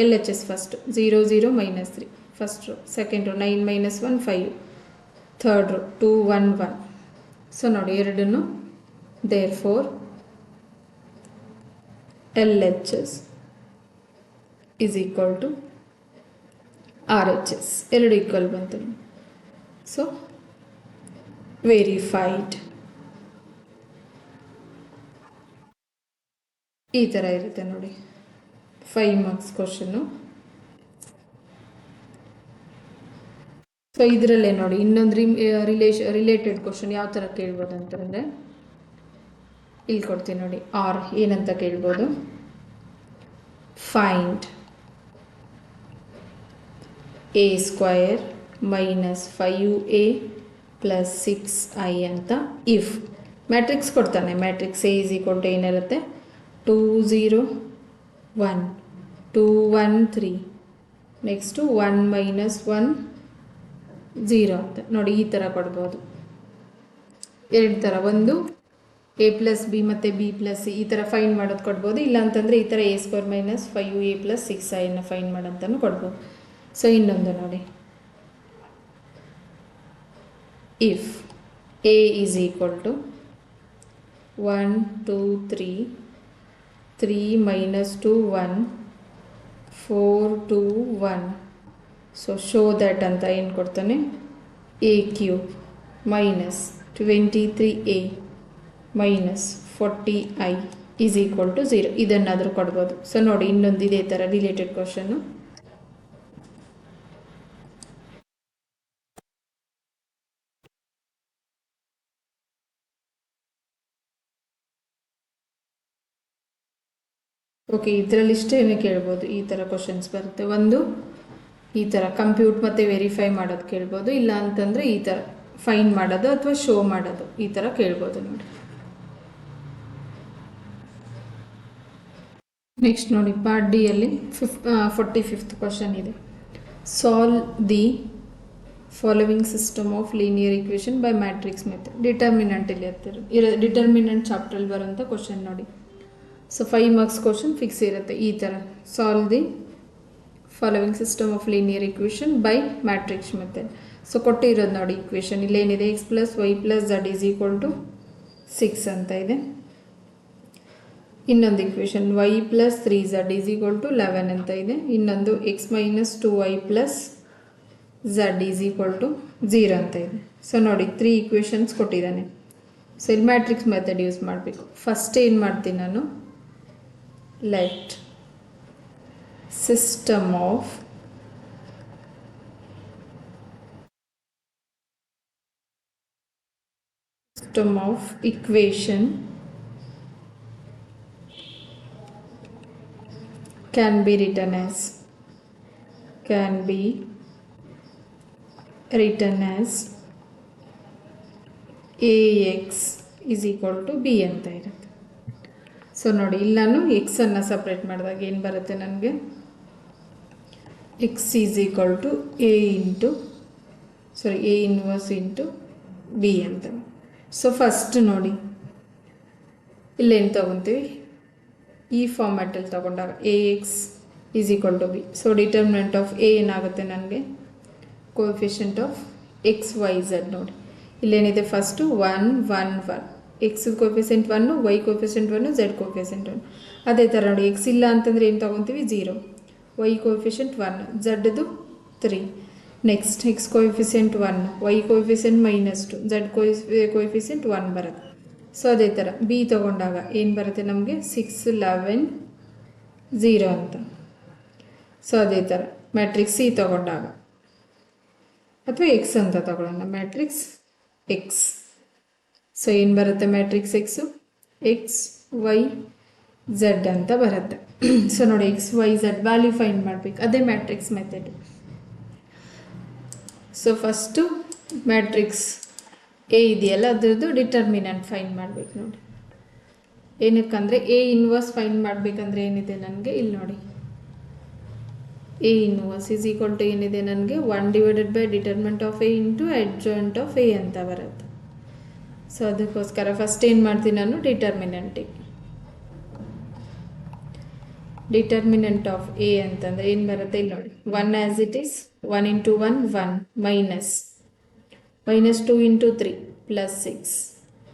L H S first 0 0 minus 3 first row, second row 9 minus 1 5, third row 2 1 1. So ನೋಡಿ ಎರಡನ್ನು therefore LHS is equal to RHS. ಎರಡು ಈಕ್ವಲ್ ಬಂತು. ಸೊ ವೆರಿಫೈಡ್ ಈ ಥರ ಇರುತ್ತೆ ನೋಡಿ. 5 ಮಾರ್ಕ್ಸ್ ಕ್ವಶನ್ನು. ಸೊ ಇದರಲ್ಲೇ ನೋಡಿ ಇನ್ನೊಂದು ರಿಲೇಟೆಡ್ ಕ್ವಶನ್ ಯಾವ ಥರ ಕೇಳ್ಬೋದು ಅಂತಂದರೆ ಇಲ್ಲಿ ಕೊಡ್ತೀನಿ ನೋಡಿ. ಆರ್ ಏನಂತ ಕೇಳ್ಬೋದು, find A square minus 5a plus 6i ಅಂತ ಇಫ್ ಮ್ಯಾಟ್ರಿಕ್ಸ್ ಕೊಡ್ತಾನೆ. Matrix A is equal to ಏನಿರುತ್ತೆ, 2 0 1 2 1 3 ನೆಕ್ಸ್ಟು 1 ಮೈನಸ್ 1 0 ಅಂತ ನೋಡಿ. ಈ ಥರ ಕೊಡ್ಬೋದು. ಎರಡು ಥರ, ಒಂದು ಎ ಪ್ಲಸ್ ಬಿ ಮತ್ತು ಬಿ ಪ್ಲಸ್ ಸಿ ಈ ಥರ ಫೈನ್ ಮಾಡೋದು ಕೊಡ್ಬೋದು. ಇಲ್ಲ ಅಂತಂದರೆ ಈ ಥರ A square minus 5a plus 6iನ ಫೈನ್ ಮಾಡೋಂತನೂ ಕೊಡ್ಬೋದು. ಸೊ ಇನ್ನೊಂದು ನೋಡಿ, if A is equal to 1 2 3 3 minus 2 1 4 2 1 so show that ಅಂತ ಏನು ಕೊಡ್ತಾನೆ, A cube minus 23a minus 40i is equal to 0 ಇದನ್ನಾದರೂ ಕೊಡ್ಬೋದು. ಸೊ ನೋಡಿ ಇನ್ನೊಂದು ಇದೇ ಥರ ರಿಲೇಟೆಡ್ ಕ್ವಶನ್ನು. ಓಕೆ, ಇದರಲ್ಲಿ ಇಷ್ಟೇನೆ ಕೇಳ್ಬೋದು. ಈ ಥರ ಕ್ವಶನ್ಸ್ ಬರುತ್ತೆ. ಒಂದು ಈ ಥರ ಕಂಪ್ಯೂಟ್ ಮತ್ತು ವೆರಿಫೈ ಮಾಡೋದು ಕೇಳ್ಬೋದು. ಇಲ್ಲ ಅಂತಂದರೆ ಈ ಥರ ಫೈನ್ ಮಾಡೋದು ಅಥವಾ ಶೋ ಮಾಡೋದು ಈ ಥರ ಕೇಳ್ಬೋದು ನೋಡಿ. ನೆಕ್ಸ್ಟ್ ನೋಡಿ ಪಾರ್ಟ್ ಡಿ ಅಲ್ಲಿ 45th ಕ್ವಶನ್ ಇದೆ. Solve the following system of linear equation by matrix method. Determinant ಇಲ್ಲಿ ಡಿಟರ್ಮಿನೆಂಟ್ ಚಾಪ್ಟ್ರಲ್ಲಿ ಬರೋಂಥ ಕ್ವಶನ್ ನೋಡಿ. ಸೊ 5 ಮಾರ್ಕ್ಸ್ ಕ್ವಶನ್ ಫಿಕ್ಸ್ ಇರುತ್ತೆ ಈ ಥರ. Solve the following system of linear equation by matrix method. So ಕೊಟ್ಟಿರೋದು ನೋಡಿ ಇಕ್ವೇಷನ್ ಇಲ್ಲೇನಿದೆ, x plus Y plus z is equal to 6 ಅಂತ ಇದೆ. ಇನ್ನೊಂದು equation y plus 3z is equal to 11 ಅಂತ ಇದೆ. ಇನ್ನೊಂದು x minus 2y plus z is equal to 0 ಅಂತ ಇದೆ. ಸೊ ನೋಡಿ 3 ಇಕ್ವೇಷನ್ಸ್ ಕೊಟ್ಟಿದ್ದಾನೆ. ಸೊ ಇಲ್ಲಿ ಮ್ಯಾಟ್ರಿಕ್ಸ್ ಮೆಥಡ್ ಯೂಸ್ ಮಾಡಬೇಕು. ಫಸ್ಟ್ ಏನು ಮಾಡ್ತೀನಿ ನಾನು, let system of equation can be written as ax is equal to b ಅಂತ ಇರುತ್ತೆ. ಸೊ ನೋಡಿ ಇಲ್ಲಿ ನಾನು ಎಕ್ಸನ್ನು ಸಪ್ರೇಟ್ ಮಾಡಿದಾಗ ಏನು ಬರುತ್ತೆ ನನಗೆ, x is equal to A inverse into B ಅಂತ. ಸೊ ಫಸ್ಟ್ ನೋಡಿ ಇಲ್ಲೇನು ತೊಗೊತೀವಿ, ಈ ಫಾರ್ಮ್ಯಾಟಲ್ಲಿ ತೊಗೊಂಡಾಗ A X is equal to B. So determinant of A ಏನಾಗುತ್ತೆ ನನಗೆ, coefficient of x y z ನೋಡಿ ಇಲ್ಲೇನಿದೆ ಫಸ್ಟು 1 1 1 x coefficient 1, y coefficient 1, z coefficient 1. ಅದೇ ಥರ ನೋಡಿ ಎಕ್ಸ್ ಇಲ್ಲ ಅಂತಂದರೆ ಏನು ತೊಗೊತೀವಿ 0, ವೈ ಕೋಫಿಷಿಯಂಟ್ 1, ಝಡ್ದು 3. Next x coefficient 1, y coefficient -2, Z coefficient 1 ಬರುತ್ತೆ. ಸೊ ಅದೇ ಥರ ಬಿ ತೊಗೊಂಡಾಗ ಏನು ಬರುತ್ತೆ ನಮಗೆ 6 11 0 ಅಂತ. ಸೊ ಅದೇ ಥರ ಮ್ಯಾಟ್ರಿಕ್ಸ್ ಸಿ ತೊಗೊಂಡಾಗ ಅಥವಾ ಎಕ್ಸ್ ಅಂತ ತೊಗೊಳ್ಳೋಣ, ಮ್ಯಾಟ್ರಿಕ್ಸ್ ಎಕ್ಸ್. ಸೊ ಏನು ಬರುತ್ತೆ matrix X, X Y Z ಅಂತ ಬರುತ್ತೆ. ಸೊ ನೋಡಿ X Y Z value find ಮಾಡಬೇಕು, ಅದೇ matrix method. So first matrix A ಇದೆಯಲ್ಲ ಅದರದ್ದು ಡಿಟರ್ಮಿನೆಂಟ್ ಫೈಂಡ್ ಮಾಡಬೇಕು ನೋಡಿ. ಏನಕ್ಕಂದರೆ ಎ ಇನ್ವರ್ಸ್ ಫೈಂಡ್ ಮಾಡಬೇಕಂದ್ರೆ ಏನಿದೆ ನನಗೆ ಇಲ್ಲಿ ನೋಡಿ, A inverse is equal to ಏನಿದೆ ನನಗೆ 1 divided by determinant of A into adjoint of A ಅಂತ ಬರುತ್ತೆ. ಸೊ ಅದಕ್ಕೋಸ್ಕರ ಫಸ್ಟ್ ಏನು ಮಾಡ್ತೀನಿ ನಾನು, ಡಿಟರ್ಮಿನೆಂಟ್ ಆಫ್ ಎ ಅಂತಂದರೆ ಏನು ಬರುತ್ತೆ ಇಲ್ಲಿ ನೋಡಿ, 1 as it is 1 into 1 1 minus 2 into 3 plus 6.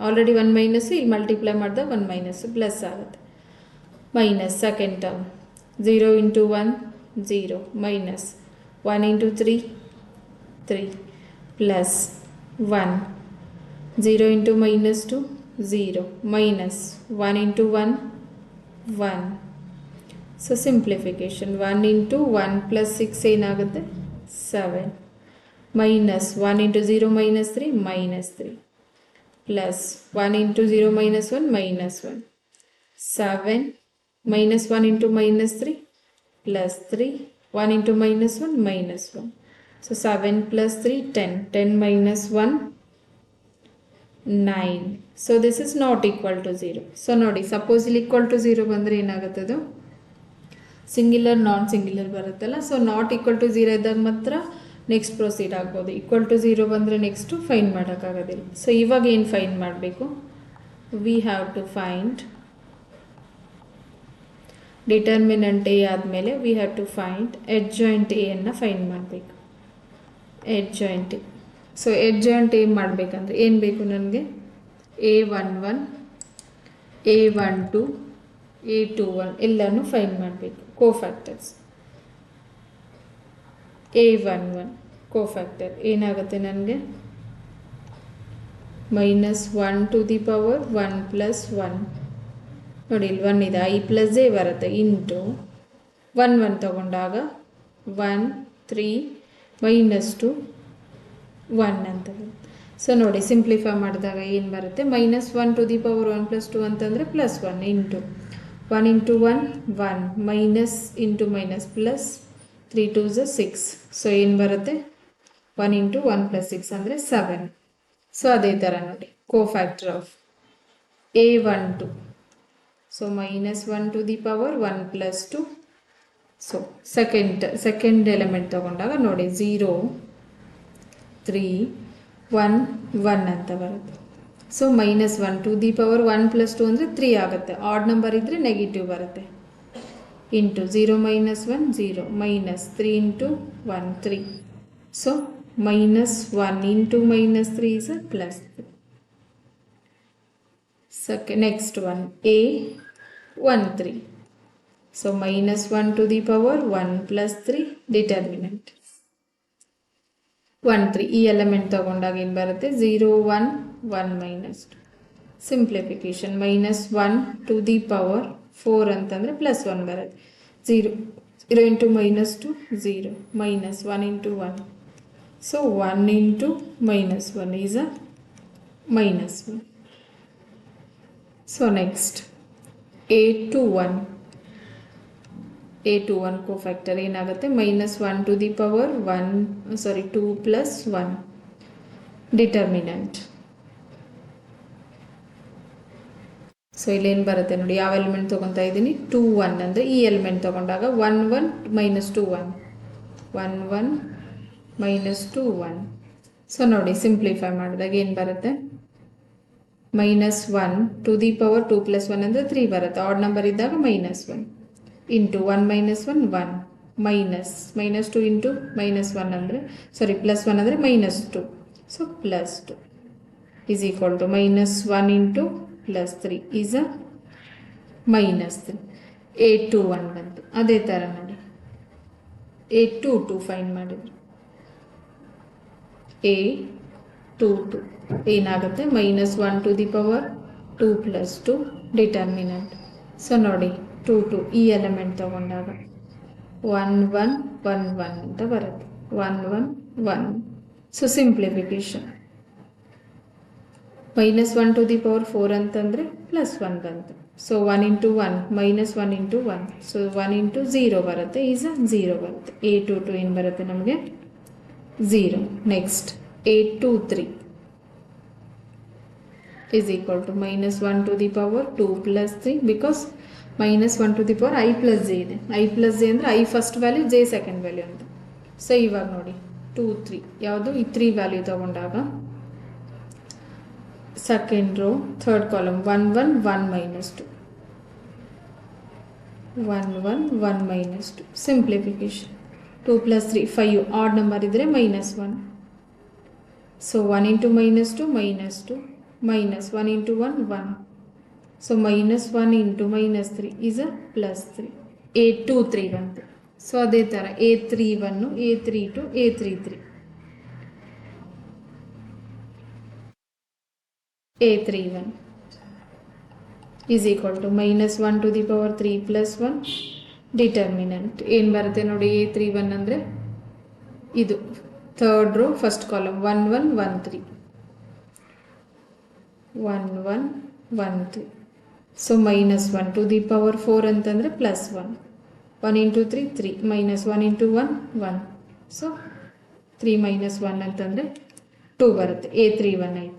Already 1 minus ಇಲ್ಲಿ ಮಲ್ಟಿಪ್ಲೈ ಮಾಡಿದಾಗ 1 ಮೈನಸ್ಸು ಪ್ಲಸ್ ಆಗುತ್ತೆ. Minus second term 0 into 1 0 minus 1 into 3 3 plus 1 0 into -2 0 minus 1 into 1 1. So simplification 1 into 1 plus 6 ಏನಾಗುತ್ತೆ 7 minus 1 into 0 minus 3 minus 3 plus 1 into 0 minus 1 minus 1 7 minus 1 into minus 3 plus 3 1 into minus 1 minus 1 so 7 plus 3 10 10 minus 1 9 so this is not equal to 0 so nodi suppose ಇಲ್ಲಿ equal to 0 ಬಂದ್ರೆ ಏನಾಗುತ್ತೆ ಅದು singular non singular ಬರುತ್ತಲ್ಲ so not equal to 0 ಇದ್ದಾಗ ಮಾತ್ರ next proceed ಆಗ್ಬೋದು equal to 0 ಬಂದರೆ next find ಮಾಡೋಕ್ಕಾಗೋದಿಲ್ಲ ಸೊ ಇವಾಗ ಏನು ಫೈಂಡ್ ಮಾಡಬೇಕು we have to find determinant A ಆದಮೇಲೆ we have to find adjoint A ಅನ್ನು ಫೈಂಡ್ ಮಾಡಬೇಕು adjoint A so adjoint A ಮಾಡಬೇಕಂದ್ರೆ ಏನು ಬೇಕು ನನಗೆ A11 A12 A21 ಎಲ್ಲನೂ ಫೈಂಡ್ ಮಾಡಬೇಕು ಕೋಫ್ಯಾಕ್ಟರ್ಸ್ A11 ಕೋಫ್ಯಾಕ್ಟರ್ ಏನಾಗುತ್ತೆ ನನಗೆ minus 1 to the power 1 plus 1 ನೋಡಿ ಇಲ್ಲಿ 1 ಇದೆ ಐ ಪ್ಲಸ್ ಎ ಬರುತ್ತೆ ಇಂಟು 1 1 ತಗೊಂಡಾಗ 1 3 ಮೈನಸ್ 2 1 ಅಂತ ಬರುತ್ತೆ ಸೊ ನೋಡಿ ಸಿಂಪ್ಲಿಫೈ ಮಾಡಿದಾಗ ಏನು ಬರುತ್ತೆ minus 1 to the power 1 plus 2 ಅಂತಂದರೆ plus 1 into 1 into 1 1 minus into minus plus 3 to z 6 so ಏನು ಬರುತ್ತೆ 1 ಇಂಟು 1 ಪ್ಲಸ್ 6 ಅಂದರೆ 7 ಸೊ ಅದೇ ಥರ ನೋಡಿ cofactor of A12 so minus 1 to the power 1 plus 2 so second element ತಗೊಂಡಾಗ ನೋಡಿ 0 3 1 1 ಅಂತ ಬರುತ್ತೆ so minus 1 to the power 1 plus 2 ಅಂದರೆ 3 ಆಗುತ್ತೆ ಆಡ್ ನಂಬರ್ ಇದ್ದರೆ ನೆಗೆಟಿವ್ ಬರುತ್ತೆ into 0 minus 1 0 minus 3 into 1 3 so minus 1 into minus 3 is a plus 3 second next one A 1 3 so minus 1 to the power 1 plus 3 determinant 1 3 ಈ element ತಗೊಂಡಾಗ ಏನು ಬರುತ್ತೆ 0 1 1 minus 2 simplification minus 1 to the power 4 ಅಂತಂದರೆ plus 1 ಬರುತ್ತೆ 0 0 into minus 2 0 minus 1 into 1 so 1 into minus 1 is a minus 1 so next A21 cofactor ಏನಾಗುತ್ತೆ minus 1 to the power 2 plus 1 determinant so ಇಲ್ಲೇನು ಬರುತ್ತೆ ನೋಡಿ ಯಾವ ಎಲಿಮೆಂಟ್ ತೊಗೊತಾ ಇದ್ದೀನಿ 2 1 ಅಂದರೆ ಈ ಎಲಿಮೆಂಟ್ ತೊಗೊಂಡಾಗ 1 1 ಮೈನಸ್ 2 1 1 1 ಮೈನಸ್ 2 1 ಸೊ ನೋಡಿ ಸಿಂಪ್ಲಿಫೈ ಮಾಡಿದಾಗ ಏನು ಬರುತ್ತೆ minus 1 to the power 2 plus 1 ಅಂದರೆ 3 ಬರುತ್ತೆ ಆಡ್ ನಂಬರ್ ಇದ್ದಾಗ minus 1 into 1 minus 1 1 minus 2 into minus 1 ಅಂದರೆ ಪ್ಲಸ್ 1 ಅಂದರೆ minus 2 so plus 2 is equal to minus 1 into plus 3 is a minus 3 A21 ಬಂತು ಅದೇ ಥರ ನೋಡಿ A22 ಫೈಂಡ್ ಮಾಡಿದ್ರು A22 ಏನಾಗುತ್ತೆ minus 1 to the power 2 plus 2 determinant so ನೋಡಿ 2 2 ಈ ಎಲಿಮೆಂಟ್ ತಗೊಂಡಾಗ 1 1 1 1 ಅಂತ ಬರುತ್ತೆ 1 1 1 so simplification minus 1 to the power 4 ಅಂತಂದರೆ ಪ್ಲಸ್ 1 ಬಂತು so 1 into 1 minus 1 into 1 so 1 into 0 ಬರುತ್ತೆ ಈಸ್ ಅ 0 ಬರುತ್ತೆ A22 ಏನು ಬರುತ್ತೆ ನಮಗೆ 0 next A23 is equal to minus 1 to the power 2 plus 3 because minus 1 to the power I plus j ಇದೆ I plus j ಅಂದರೆ I first value j second value ಅಂತ so ಇವಾಗ ನೋಡಿ 2 3 ಯಾವುದು ಈ 3 ವ್ಯಾಲ್ಯೂ ತಗೊಂಡಾಗ second row third column 1 1 1 minus 2 1 1 1 minus 2 simplification 2 plus 3 5 odd number ಇದ್ದರೆ minus 1 so 1 into minus 2 minus 2 minus 1 into 1 1 so minus 1 into minus 3 is a plus 3 A23 ಬಂತು so ಅದೇ ಥರ A31 A32 A33 A31 is equal to minus 1 to the power 3 plus 1 determinant ಏನು ಬರುತ್ತೆ ನೋಡಿ, A31 ಅಂದರೆ ಇದು third row first column 1 1 1 3 1 1 1 3. So -1 to the power 4 ಅಂತಂದರೆ +1. 1 into 3 3 -1 into 1 1. So 3 -1 ಅಂತಂದರೆ 2 ಬರುತ್ತೆ. A31 ಆಯಿತು.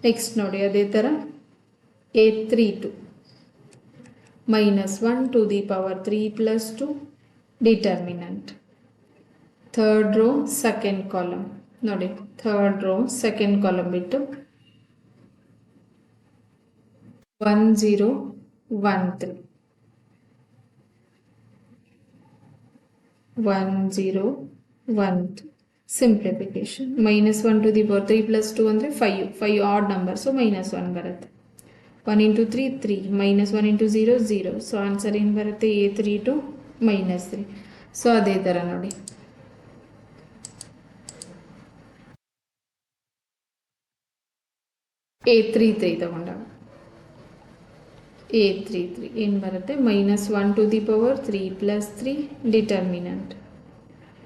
ನೆಕ್ಸ್ಟ್ ನೋಡಿ ಅದೇ ಥರ A32 -1 to the power 3 + 2 determinant. Third row second column ನೋಡಿ, ಥರ್ಡ್ ರೋ ಸೆಕೆಂಡ್ ಕಾಲಮ್ ಬಿಟ್ಟು 1 0 1 3 1 0 1 3. ಸಿಂಪ್ಲಿಫಿಕೇಶನ್ -1 ಟು ದಿ ಪವರ್ 3 + 2 ಅಂದರೆ 5 ಆಡ್ ನಂಬರ್, ಸೊ -1 ಬರುತ್ತೆ. 1 ಇಂಟು 3 3 -1 ಇಂಟು 0 0. ಸೊ ಆನ್ಸರ್ ಏನು ಬರುತ್ತೆ, A32 -3. ಸೊ ಅದೇ ಥರ ನೋಡಿ A33 ತಗೊಂಡಾಗ A33 ಏನು ಬರುತ್ತೆ, -1 ಟು ದಿ ಪವರ್ 3 + 3 ಡಿಟರ್ಮಿನೆಂಟ್.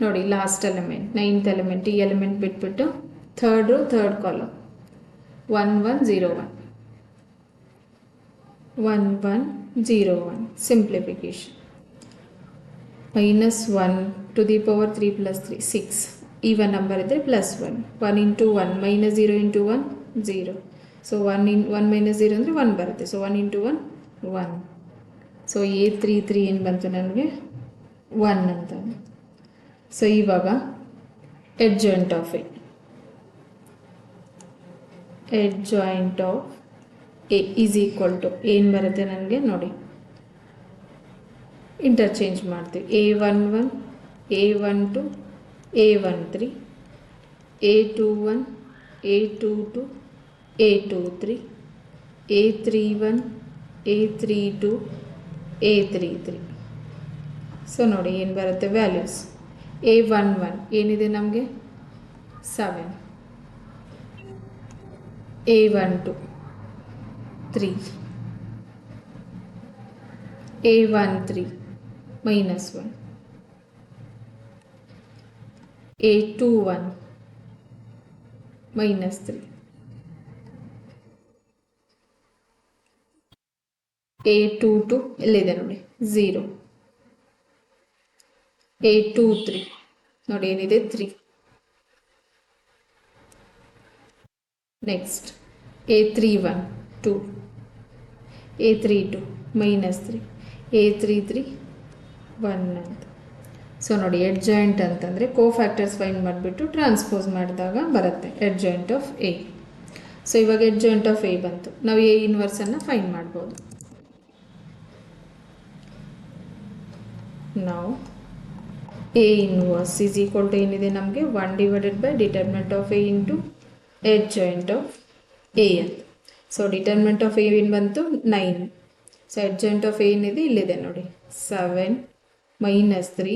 ನೋಡಿ ಲಾಸ್ಟ್ ಎಲಿಮೆಂಟ್ 9th ಎಲಿಮೆಂಟ್, ಈ ಎಲಿಮೆಂಟ್ ಬಿಟ್ಬಿಟ್ಟು third row third column 1 1 0 1 1 1 0 1. Simplification -1 to the power 3 + 3 6. Even number ಇದ್ದರೆ +1. 1 ಇಂಟು 1 -0 ಇಂಟು 1 0. ಸೊ 1 -0 ಅಂದರೆ 1 ಬರುತ್ತೆ. So 1 into 1 1. ಸೊ A33 ಏನು ಬಂತು ನನಗೆ 1 ಅಂತ. ಸೊ ಇವಾಗ adjoint of A is equal to ಏನು ಬರುತ್ತೆ ನನಗೆ ನೋಡಿ, ಇಂಟರ್ಚೇಂಜ್ ಮಾಡ್ತೀವಿ. A11 A12 A13 A21 A22 A23 A31 A32 A33. So ನೋಡಿ ಏನು ಬರುತ್ತೆ ವ್ಯಾಲ್ಯೂಸ್. A11 ಏನಿದೆ ನಮಗೆ 7, A12 3, A13 -1, A21 -3, A22 ಎಲ್ಲಿದೆ ನೋಡಿ 0, A23 ನೋಡಿ ಏನಿದೆ 3. ನೆಕ್ಸ್ಟ್ A31 2, A32 -3, A33 1 ಅಂತ. ಸೊ ನೋಡಿ adjoint ಅಂತಂದರೆ ಕೋಫ್ಯಾಕ್ಟರ್ಸ್ ಫೈಂಡ್ ಮಾಡಿಬಿಟ್ಟು ಟ್ರಾನ್ಸ್ಪೋಸ್ ಮಾಡಿದಾಗ ಬರುತ್ತೆ adjoint ಆಫ್ A. ಸೊ ಇವಾಗ adjoint ಆಫ್ A ಬಂತು, ನಾವು A ಇನ್ವರ್ಸನ್ನು ಫೈಂಡ್ ಮಾಡ್ಬೋದು. ನಾವು A inverse is equal to ಏನಿದೆ ನಮಗೆ 1 divided by determinant of A into adjoint of A ಅಂತ. ಸೊ ಡಿಟರ್ಮಿನೆಂಟ್ ಆಫ್ A ಏನು ಬಂತು 9. ಸೊ adjoint ಆಫ್ A ಏನಿದೆ ಇಲ್ಲಿದೆ ನೋಡಿ 7 -3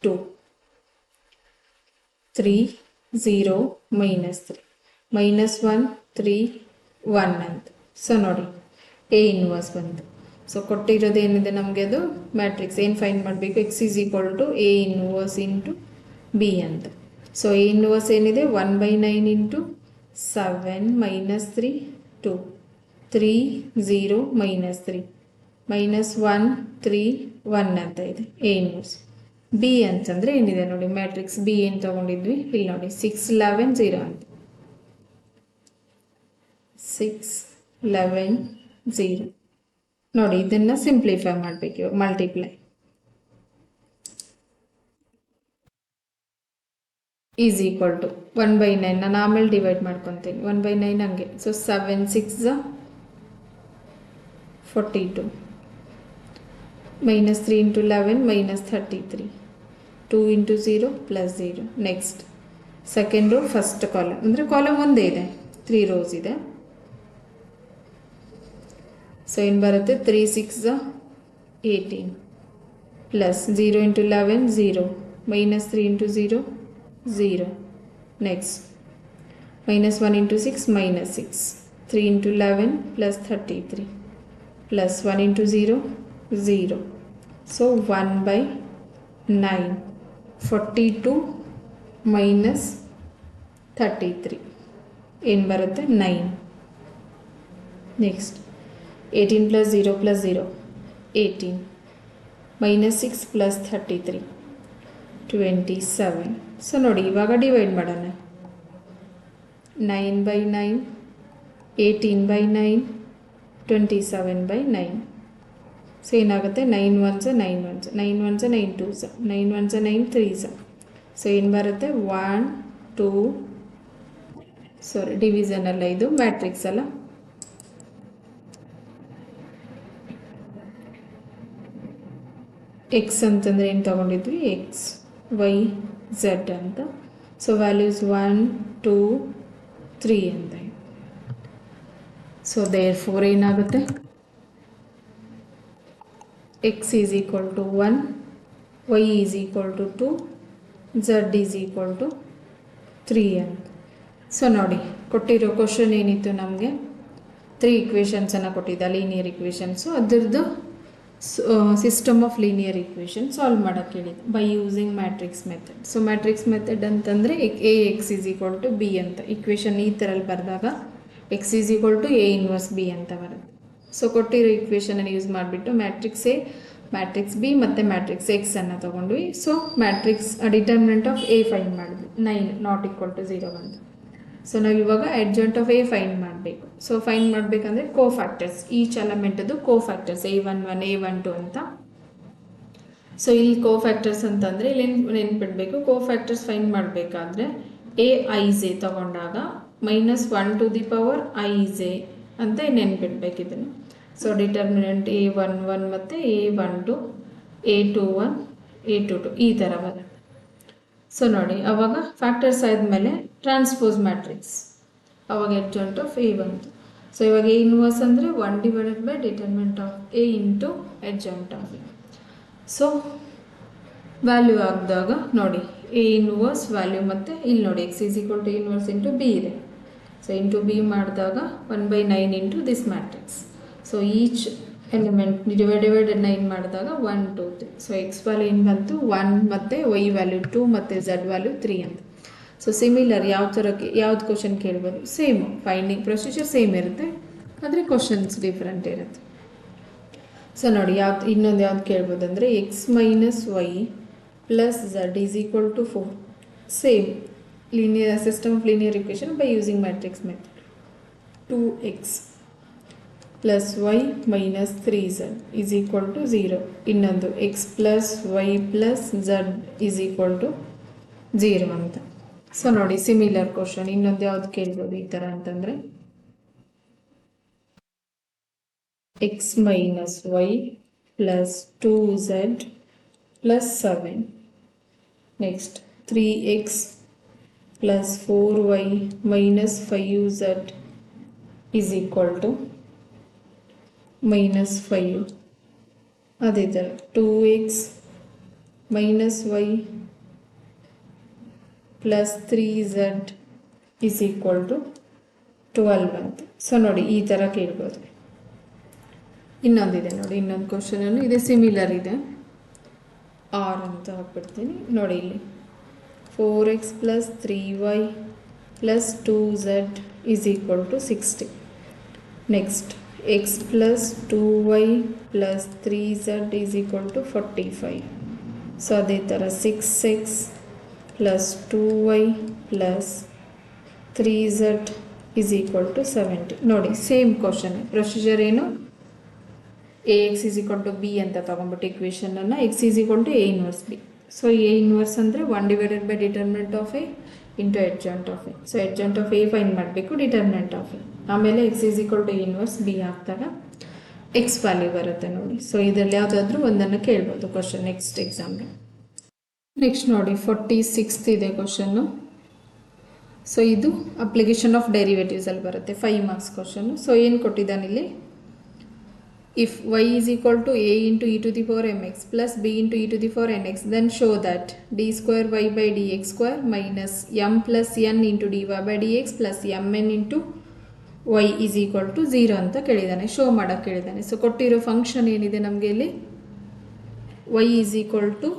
2 3 0 -3 -1 3 1 ಅಂತ. ಸೊ ನೋಡಿ A ಇನ್ವರ್ಸ್ ಬಂತು. ಸೊ ಕೊಟ್ಟಿರೋದು ಏನಿದೆ ನಮಗೆ ಅದು ಮ್ಯಾಟ್ರಿಕ್ಸ್ ಏನು ಫೈಂಡ್ ಮಾಡಬೇಕು, X is equal to A inverse into B ಅಂತ. ಸೊ A ಇನ್ವರ್ಸ್ ಏನಿದೆ 1/9 ಇಂಟು 7 -3 2 3 0 -3 -1 3 1 ಅಂತ ಇದೆ A ಇನ್ವರ್ಸ್. B ಅಂತಂದರೆ ಏನಿದೆ ನೋಡಿ ಮ್ಯಾಟ್ರಿಕ್ಸ್ B ಏನು ತೊಗೊಂಡಿದ್ವಿ ಇಲ್ಲಿ ನೋಡಿ 6 11 0 ಅಂತ. 6 11 0 ನೋಡಿ ಇದನ್ನು ಸಿಂಪ್ಲಿಫೈ ಮಾಡಬೇಕು ಇವಾಗ ಮಲ್ಟಿಪ್ಲೈ. ಈಸ್ ಈಕ್ವಲ್ ಟು 1/9 ನಾನು ಆಮೇಲೆ ಡಿವೈಡ್ ಮಾಡ್ಕೊತೀನಿ 1/9 ಹಂಗೆ. So 7 6 42 -3 into 11 -33 2 into 0 +0. Next second row first column ಅಂದರೆ ಕಾಲಮ್ ಒಂದೇ ಇದೆ 3 ರೋಸ್ ಇದೆ. ಸೊ ಏನು ಬರುತ್ತೆ 3 6 18 plus 0 into 11 0 -3 into 0 0. Next -1 into 6 -6 3 into 11 +33 +1 into 0 0. So 1/9. 42 minus 33 ಏನು ಬರುತ್ತೆ 9. Next 18 plus 0 plus 0 18 minus 6 plus 33 27. So ನೋಡಿ ಇವಾಗ ಡಿವೈಡ್ ಮಾಡೋಣ. 9/9 18/9 27/9. ಸೊ ಏನಾಗುತ್ತೆ 9 1s 9 1s 9 1s 9 2s 9 1s 9 3s. So ಏನು ಬರುತ್ತೆ 1 2 ಸಾರಿ ಡಿವಿಷನ್ ಅಲ್ಲ, ಇದು ಮ್ಯಾಟ್ರಿಕ್ಸ್ ಅಲ್ಲ. ಎಕ್ಸ್ ಅಂತಂದರೆ ಏನು ತೊಗೊಂಡಿದ್ವಿ, ಎಕ್ಸ್ ವೈ ಝೆಡ್ ಅಂತ. ಸೊ ವ್ಯಾಲ್ಯೂಸ್ 1 2 3 ಅಂತ. ಸೊ ದೇರ್ ಫೋರ್ ಏನಾಗುತ್ತೆ, X is equal to 1, Y is equal to 2, Z is equal to 3 ಅಂತ. ಸೊ ನೋಡಿ ಕೊಟ್ಟಿರೋ ಕ್ವಶನ್ ಏನಿತ್ತು, ನಮಗೆ 3 ಇಕ್ವೇಷನ್ಸನ್ನು ಕೊಟ್ಟಿದ್ದ ಲೀನಿಯರ್ ಇಕ್ವೇಷನ್ಸು. ಅದರದ್ದು system of linear equation solve ಮಾಡೋಕ್ಕೆ ಹೇಳಿದ್ದು by using matrix method. So matrix method ಅಂತಂದರೆ A X is equal to B ಅಂತ ಇಕ್ವೇಷನ್ ಈ ಥರಲ್ಲಿ ಬರೆದಾಗ x is equal to A inverse B ಅಂತ ಬರುತ್ತೆ. ಸೊ ಕೊಟ್ಟಿರೋ ಇಕ್ವೇಷನನ್ನು ಯೂಸ್ ಮಾಡಿಬಿಟ್ಟು ಮ್ಯಾಟ್ರಿಕ್ಸ್ ಎ, ಮ್ಯಾಟ್ರಿಕ್ಸ್ ಬಿ ಮತ್ತು ಮ್ಯಾಟ್ರಿಕ್ಸ್ ಎಕ್ಸ್ ಅನ್ನು ತೊಗೊಂಡ್ವಿ. So matrix determinant of A find ಮಾಡಿದ್ವಿ 9 ನಾಟ್ ಈಕ್ವಲ್ ಟು 0 ಅಂತ. ಸೊ ನಾವು ಇವಾಗ ಅಡ್ಜಂಟ್ ಆಫ್ ಎ ಫೈಂಡ್ ಮಾಡಬೇಕು. ಸೊ ಫೈಂಡ್ ಮಾಡಬೇಕಂದ್ರೆ ಕೋಫ್ಯಾಕ್ಟರ್ಸ್, ಈಚ್ ಎಲಮೆಂಟದು ಕೋಫ್ಯಾಕ್ಟರ್ಸ್ A11 A12 ಅಂತ. ಸೊ ಇಲ್ಲಿ ಕೋಫ್ಯಾಕ್ಟರ್ಸ್ ಅಂತಂದರೆ ಇಲ್ಲಿ ನೆನ್ಪಿಡಬೇಕು, ಕೋಫ್ಯಾಕ್ಟರ್ಸ್ ಫೈಂಡ್ ಮಾಡಬೇಕಾದ್ರೆ ಎ ಐ ಜೆ ತೊಗೊಂಡಾಗ -1 to the power I J ಅಂತ ನೆನ್ಪಿಡ್ಬೇಕು ಇದನ್ನು. ಸೊ ಡಿಟರ್ಮಿನೆಂಟ್ A11 ಮತ್ತು A12 A21 A22 ಈ ಥರ ಬರುತ್ತೆ. ಸೊ ನೋಡಿ ಅವಾಗ ಫ್ಯಾಕ್ಟರ್ಸ್ ಆದಮೇಲೆ ಟ್ರಾನ್ಸ್ಪೋಸ್ ಮ್ಯಾಟ್ರಿಕ್ಸ್, ಅವಾಗ ಅಡ್ಜಂಟ್ ಆಫ್ ಎ ಬಂತು. ಸೊ ಇವಾಗ ಎ ಇನ್ವರ್ಸ್ ಅಂದರೆ 1 divided by determinant of A into adjoint of A. So value ಹಾಕಿದಾಗ ನೋಡಿ ಎ ಇನ್ವರ್ಸ್ ವ್ಯಾಲ್ಯೂ ಮತ್ತು ಇಲ್ಲಿ ನೋಡಿ x is equal to inverse into B ಇದೆ. ಸೊ ಇಂಟು ಬಿ ಮಾಡಿದಾಗ 1/9 into this matrix. So each element divided 9 ಮಾಡಿದಾಗ 1 2 3. So X value ಏನು ಬಂತು 1 ಮತ್ತು ವೈ ವ್ಯಾಲ್ಯೂ 2 ಮತ್ತು ಝೆಡ್ ವ್ಯಾಲ್ಯೂ 3 ಅಂತ. ಸೊ ಸಿಮಿಲರ್ ಯಾವ ಥರಕ್ಕೆ ಯಾವ್ದು ಕ್ವಶನ್ ಕೇಳ್ಬೋದು, ಸೇಮ್ ಫೈಂಡಿಂಗ್ ಪ್ರೊಸೀಜರ್ ಸೇಮ್ ಇರುತ್ತೆ, ಆದರೆ ಕ್ವಶನ್ಸ್ ಡಿಫ್ರೆಂಟ್ ಇರುತ್ತೆ. ಸೊ ನೋಡಿ ಇನ್ನೊಂದು ಯಾವ್ದು ಕೇಳ್ಬೋದು ಅಂದರೆ X minus Y plus Z is equal to 4. Same linear system of linear equation by using matrix method. 2x plus Y minus 3z is equal to 0. ಇನ್ನೊಂದು X plus Y plus Z is equal to 0 ಅಂತ. So ನೋಡಿ similar question ಇನ್ನೊಂದು ಯಾವ್ದು ಕೇಳ್ಬೋದು ಈ ಥರ ಅಂತಂದರೆ X minus Y plus 2z plus 7. Next 3x plus 4y minus 5z is equal to -5. ಅದೇ ಥರ 2x minus Y plus 3z is equal to 12 ಅಂತ. ಸೊ ನೋಡಿ ಈ ಥರ ಕೇಳ್ಬೋದು. ಇನ್ನೊಂದಿದೆ ನೋಡಿ, ಇನ್ನೊಂದು ಕ್ವಶನನ್ನು ಇದೆ ಸಿಮಿಲರ್ ಇದೆ, ಆರ್ ಅಂತ ಹಾಕ್ಬಿಡ್ತೀನಿ ನೋಡಿ ಇಲ್ಲಿ 4x plus 3y plus 2z is equal to 60. Next x plus 2y plus 3z is equal to 45. So ಅದೇ ಥರ 6x plus 2y plus 3z is equal to 70. ನೋಡಿ ಸೇಮ್ ಕ್ವಶನ್, ಪ್ರೊಸೀಜರ್ ಏನು, A X is equal to B ಅಂತ ತೊಗೊಂಡ್ಬಿಟ್ಟು ಇಕ್ವೇಷನನ್ನು X is equal to A inverse B. So A inverse ಅಂದರೆ 1 divided by determinant of A into adjoint of A. So adjoint of A find ಮಾಡಬೇಕು, determinant of A, ಆಮೇಲೆ X is equal to inverse B ಹಾಕಿದಾಗ X value ಬರುತ್ತೆ ನೋಡಿ. So ಇದರಲ್ಲಿ ಯಾವುದಾದ್ರೂ ಒಂದನ್ನು ಕೇಳ್ಬೋದು ಕ್ವಶನ್ ನೆಕ್ಸ್ಟ್ ಎಕ್ಸಾಮ್ಗೆ. ನೆಕ್ಸ್ಟ್ ನೋಡಿ 46 ಇದೆ ಕ್ವಶನ್ನು. ಸೊ ಇದು ಅಪ್ಲಿಕೇಶನ್ ಆಫ್ ಡೆರಿವೇಟಿವ್ಸಲ್ಲಿ ಬರುತ್ತೆ, 5 ಮಾರ್ಕ್ಸ್ ಕ್ವಶನ್ನು. ಸೊ ಏನು ಕೊಟ್ಟಿದ್ದಾನೆ ಇಲ್ಲಿ, if y is equal to a into e to the power mx plus b into e to the power nx, then show that d square y by dx square minus m plus n into dy by dx plus mn into y is equal to 0 ಅಂತ ಕೇಳಿದ್ದಾನೆ, show ಮಾಡೋಕ್ಕೆ ಕೇಳಿದ್ದಾನೆ. So ಕೊಟ್ಟಿರೋ function ಏನಿದೆ ನಮಗೆ ಇಲ್ಲಿ y is equal to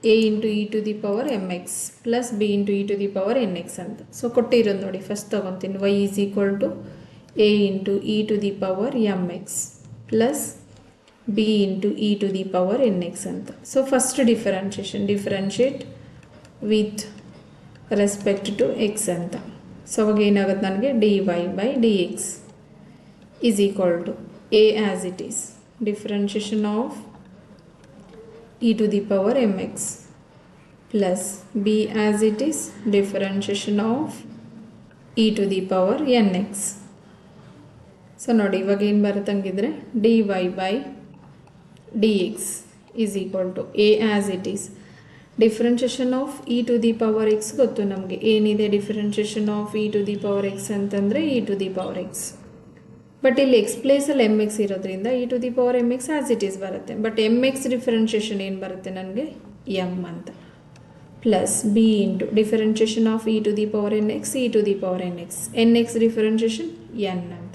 a into e to the power mx plus b into e to the power nx ಅಂತ. So ಕೊಟ್ಟಿರೋದು ನೋಡಿ, first ತೊಗೊತೀನಿ y is equal to a into e to the power mx plus b into e to the power nx ಅಂತ. So first differentiate with respect to x ಅಂತ. So ಅವಾಗ ಏನಾಗುತ್ತೆ ನನಗೆ dy by dx is equal to a as it is differentiation of e to the power mx plus b as it is differentiation of e to the power nx. So ನೋಡಿ ಇವಾಗ ಏನು ಬರುತ್ತಂಗಿದ್ರೆ dy by dx is equal to a as it is differentiation of e to the power x ಗೊತ್ತು ನಮಗೆ. ಏನಿದೆ differentiation of e to the power x ಅಂತಂದರೆ e to the power x. But ಇಲ್ಲಿ X ಪ್ಲೇಸಲ್ಲಿ M X ಇರೋದ್ರಿಂದ e to the power mx as it is ಬರುತ್ತೆ. But M X differentiation ಏನು ಬರುತ್ತೆ ನನಗೆ ಎಮ್ ಅಂತ, plus B into differentiation of e to the power nx e to the power nx nx differentiation N ಅಂತ.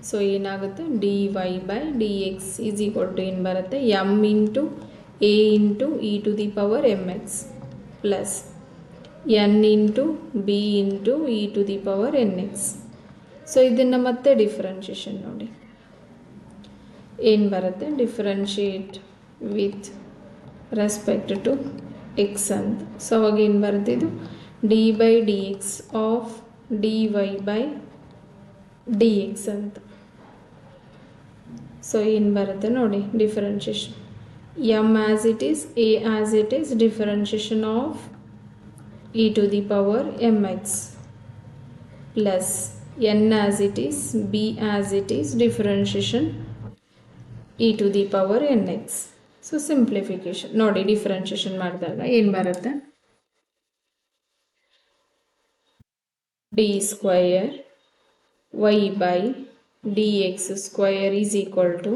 So ಏನಾಗುತ್ತೆ dy by dx is equal to ಏನು ಬರುತ್ತೆ M into A into e to the power mx plus N into B into e to the power nx. So ಇದನ್ನು ಮತ್ತೆ differentiation ನೋಡಿ ಏನು ಬರುತ್ತೆ, differentiate with respect to X ಅಂತ. So ಅವಾಗ ಏನು ಬರುತ್ತೆ ಇದು D by D X of dy by dx ಅಂತ. ಸೊ ಏನು ಬರುತ್ತೆ ನೋಡಿ differentiation M as it is A as it is differentiation of e to the power mx plus n as it is b as it is differentiation e to the power nx. So simplification ನೋಡಿ differentiation ಮಾಡಿದಾಗ ಏನು ಬರುತ್ತೆ D square y by dx square is equal to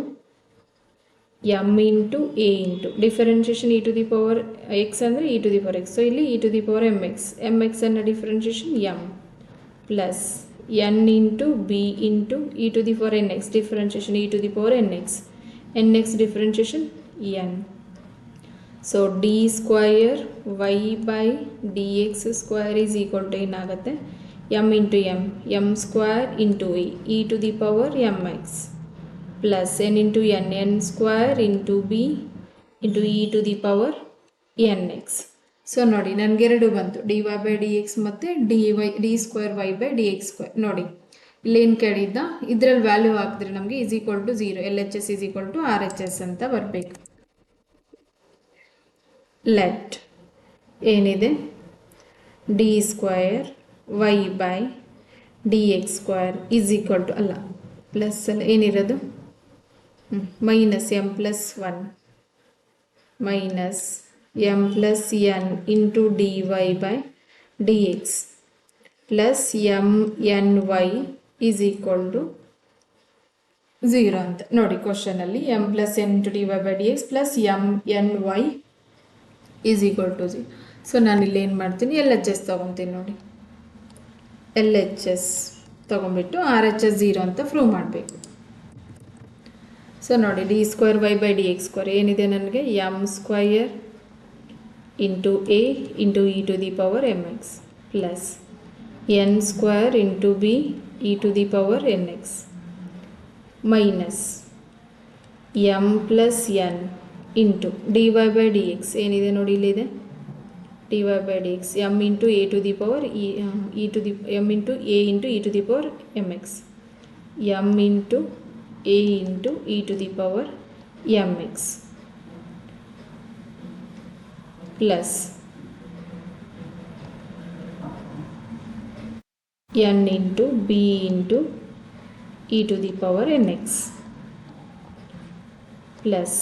M into A into differentiation e to the power x ಅಂದರೆ e to the power x. So ಇಲ್ಲಿ e to the power mx ಅನ್ನು differentiation M plus N into B into e to the power nx differentiation e to the power nx differentiation N. So D square y by dx square is equal to ಏನಾಗುತ್ತೆ M into M square into e to the power mx plus n into n square into b into e to the power nx. So ನೋಡಿ ನನಗೆರಡು ಬಂತು dy by dx ಮತ್ತು D square y by dx square. ನೋಡಿ ಇಲ್ಲೇನು ಕೇಳಿದ್ದ ಇದರಲ್ಲಿ value ಹಾಕಿದ್ರೆ ನಮಗೆ is equal to 0 L H S is equal to R H S ಅಂತ ಬರಬೇಕು. ಲೆಟ್ ಏನಿದೆ D square y by dx square is equal to ಅಲ್ಲ ಪ್ಲಸ್ ಅಲ್ಲ ಏನಿರೋದು minus M plus 1 minus M plus N into D Y by D X plus M N Y is equal to 0 ಅಂತ. ನೋಡಿ ಕ್ವಶನಲ್ಲಿ M plus N into D Y by D X plus M N Y is equal to 0. So ನಾನು ಇಲ್ಲಿ ಏನು ಮಾಡ್ತೀನಿ L H S ತೊಗೊತೀನಿ. ನೋಡಿ L H S ತೊಗೊಂಬಿಟ್ಟು ಆರ್ ಎಚ್ ಎಸ್ 0 ಅಂತ ಪ್ರೂವ್ ಮಾಡಬೇಕು. ಸೊ ನೋಡಿ D square Y by D X square ಏನಿದೆ ನನಗೆ M square into A into E to the power M X plus n square into b e to the power N X minus M plus N into D Y by D x ಏನಿದೆ ನೋಡಿ ಇಲ್ಲಿದೆ d Y by D x m into a to the power e to the m into A into E to the power M x m into a into e to the power mx plus n into b into e to the power nx plus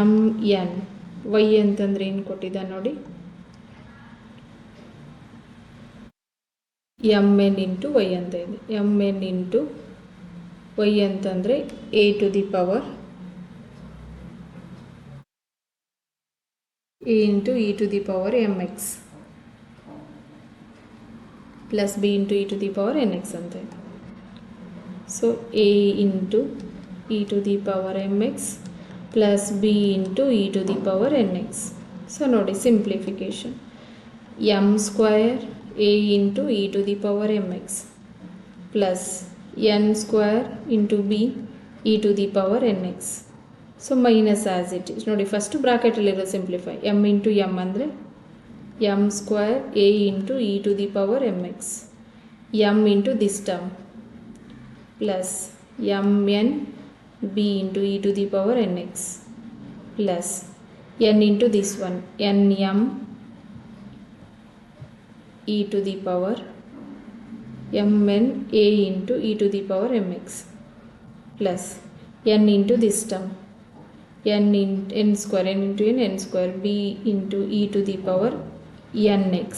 m n y ಅಂತಂದ್ರೆ ಏನು ಕೊಟ್ಟಿದ್ದ ನೋಡಿ M n into y ಅಂತ ಇದೆ. M n into y ಅಂತಂದರೆ a to the power a into E to the power M X plus B into E to the power N x ಅಂತ ಇದೆ. So a into e to the power mx plus b into e to the power nx. So ನೋಡಿ simplification m square a into e to the power mx plus n square into b e to the power nx. So minus as it is ನೋಡಿ first ಬ್ರಾಕೆಟಲ್ಲಿರೋ simplify m into m ಅಂದರೆ m square a into e to the power mx m into this term plus mn b into e to the power nx plus n into this one nm e to the power mn a into e to the power mx plus n into this term n square n into n square b into e to the power nx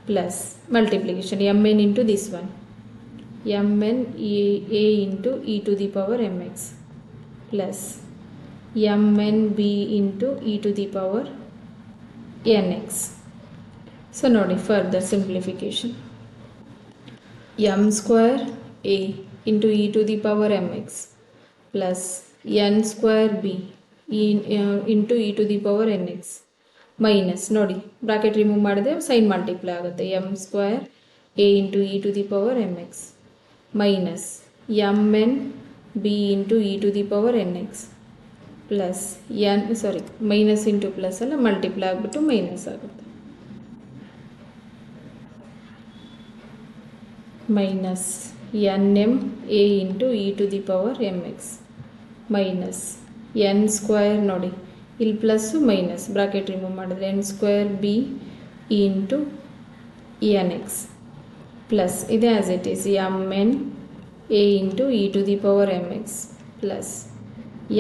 plus multiplication mn into this one mn a into e to the power mx plus mn b into e to the power nx. So ನೋಡಿ further simplification m square a into e to the power mx plus n square b into e to the power nx minus ನೋಡಿ bracket remove ಮಾಡಿದ್ರೆ sign multiply ಆಗುತ್ತೆ m square a into e to the power mx minus mn b into e to the power nx plus minus into plus ಅಲ್ಲ multiply ಆಗಿಬಿಟ್ಟು minus ಆಗುತ್ತೆ minus nm a into e to the power mx minus n square ನೋಡಿ ಇಲ್ಲಿ plus minus bracket remove ಮಾಡಿದ್ರೆ n square B into n X plus ಇದೆ as it is M N A into E to the power M X plus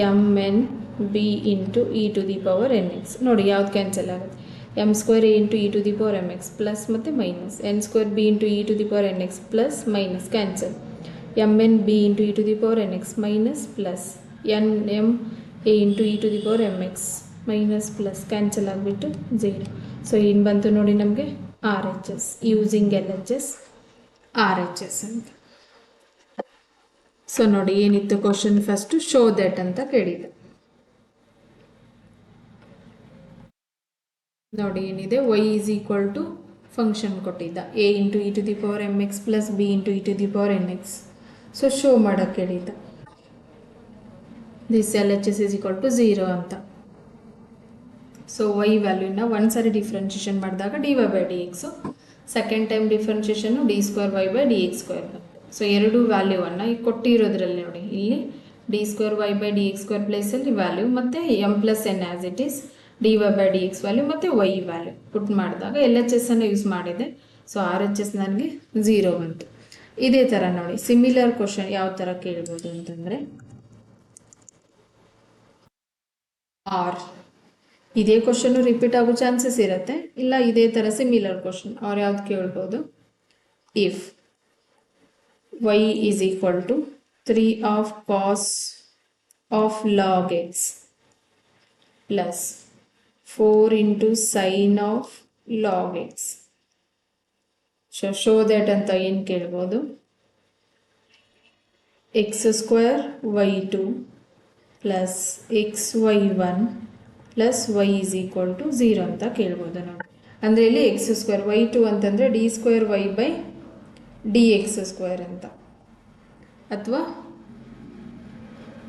M N B into E to the power N X ನೋಡಿ ಯಾವ್ದು cancel ಆಗುತ್ತೆ M square A into E to the power M X plus ಮತ್ತು minus N square B into E to the power N X plus minus cancel M N B into E to the power N X minus plus N M a into e to the power mx minus plus cancel ಆಗಿಬಿಟ್ಟು 0. So ಏನು ಬಂತು ನೋಡಿ ನಮಗೆ R H S using L H S R H S ಅಂತ. So ನೋಡಿ ಏನಿತ್ತು question first show that ಅಂತ ಕೇಳಿದೆ. ನೋಡಿ ಏನಿದೆ y is equal to function ಕೊಟ್ಟಿದ್ದ a into E to the power M X plus B into E to the power N X. So show ಮಾಡೋಕ್ಕೆ ಹೇಳಿದ್ದ this L H S is equal to 0 ಅಂತ. So Y ವ್ಯಾಲ್ಯೂನ ಒಂದು ಸಾರಿ differentiation ಮಾಡಿದಾಗ D Y by D X, second time differentiation D square Y by D X square ಬಂತು. So ಎರಡು ವ್ಯಾಲ್ಯೂವನ್ನು ಈಗ ಕೊಟ್ಟಿರೋದ್ರಲ್ಲಿ ನೋಡಿ ಇಲ್ಲಿ D square Y by D X square ಪ್ಲೇಸಲ್ಲಿ ವ್ಯಾಲ್ಯೂ ಮತ್ತು m plus n as it is d Y by D x value ಮತ್ತು ವೈ ವ್ಯಾಲ್ಯೂ ಪುಟ್ ಮಾಡಿದಾಗ ಎಲ್ ಎಚ್ ಎಸ್ ಅನ್ನು ಯೂಸ್ ಮಾಡಿದೆ. ಸೊ ಆರ್ ಎಚ್ ಎಸ್ ನನಗೆ 0 ಬಂತು. ಇದೇ ಥರ ನೋಡಿ ಸಿಮಿಲರ್ ಕ್ವಶನ್ ಯಾವ ಥರ ಕೇಳ್ಬೋದು ಅಂತಂದರೆ ಆರ್ ಇದೇ ಕ್ವಶನ್ನು ರಿಪೀಟ್ ಆಗೋ ಚಾನ್ಸಸ್ ಇರುತ್ತೆ, ಇಲ್ಲ ಇದೇ ಥರ ಸಿಮಿಲರ್ ಕ್ವಶನ್ ಅವ್ರು ಯಾವ್ದು ಕೇಳ್ಬೋದು. If y is equal to 3 of cos of log x plus 4 into sine of log x. Show that ಅಂತ ಏನು ಕೇಳ್ಬೋದು. X square y two plus x y one plus y is equal to 0 ಅಂತ ಕೇಳ್ಬೋದು ನೋಡಿ. ಅಂದರೆ ಇಲ್ಲಿ X square y two ಅಂತಂದರೆ d square Y by D X square ಅಂತ, ಅಥವಾ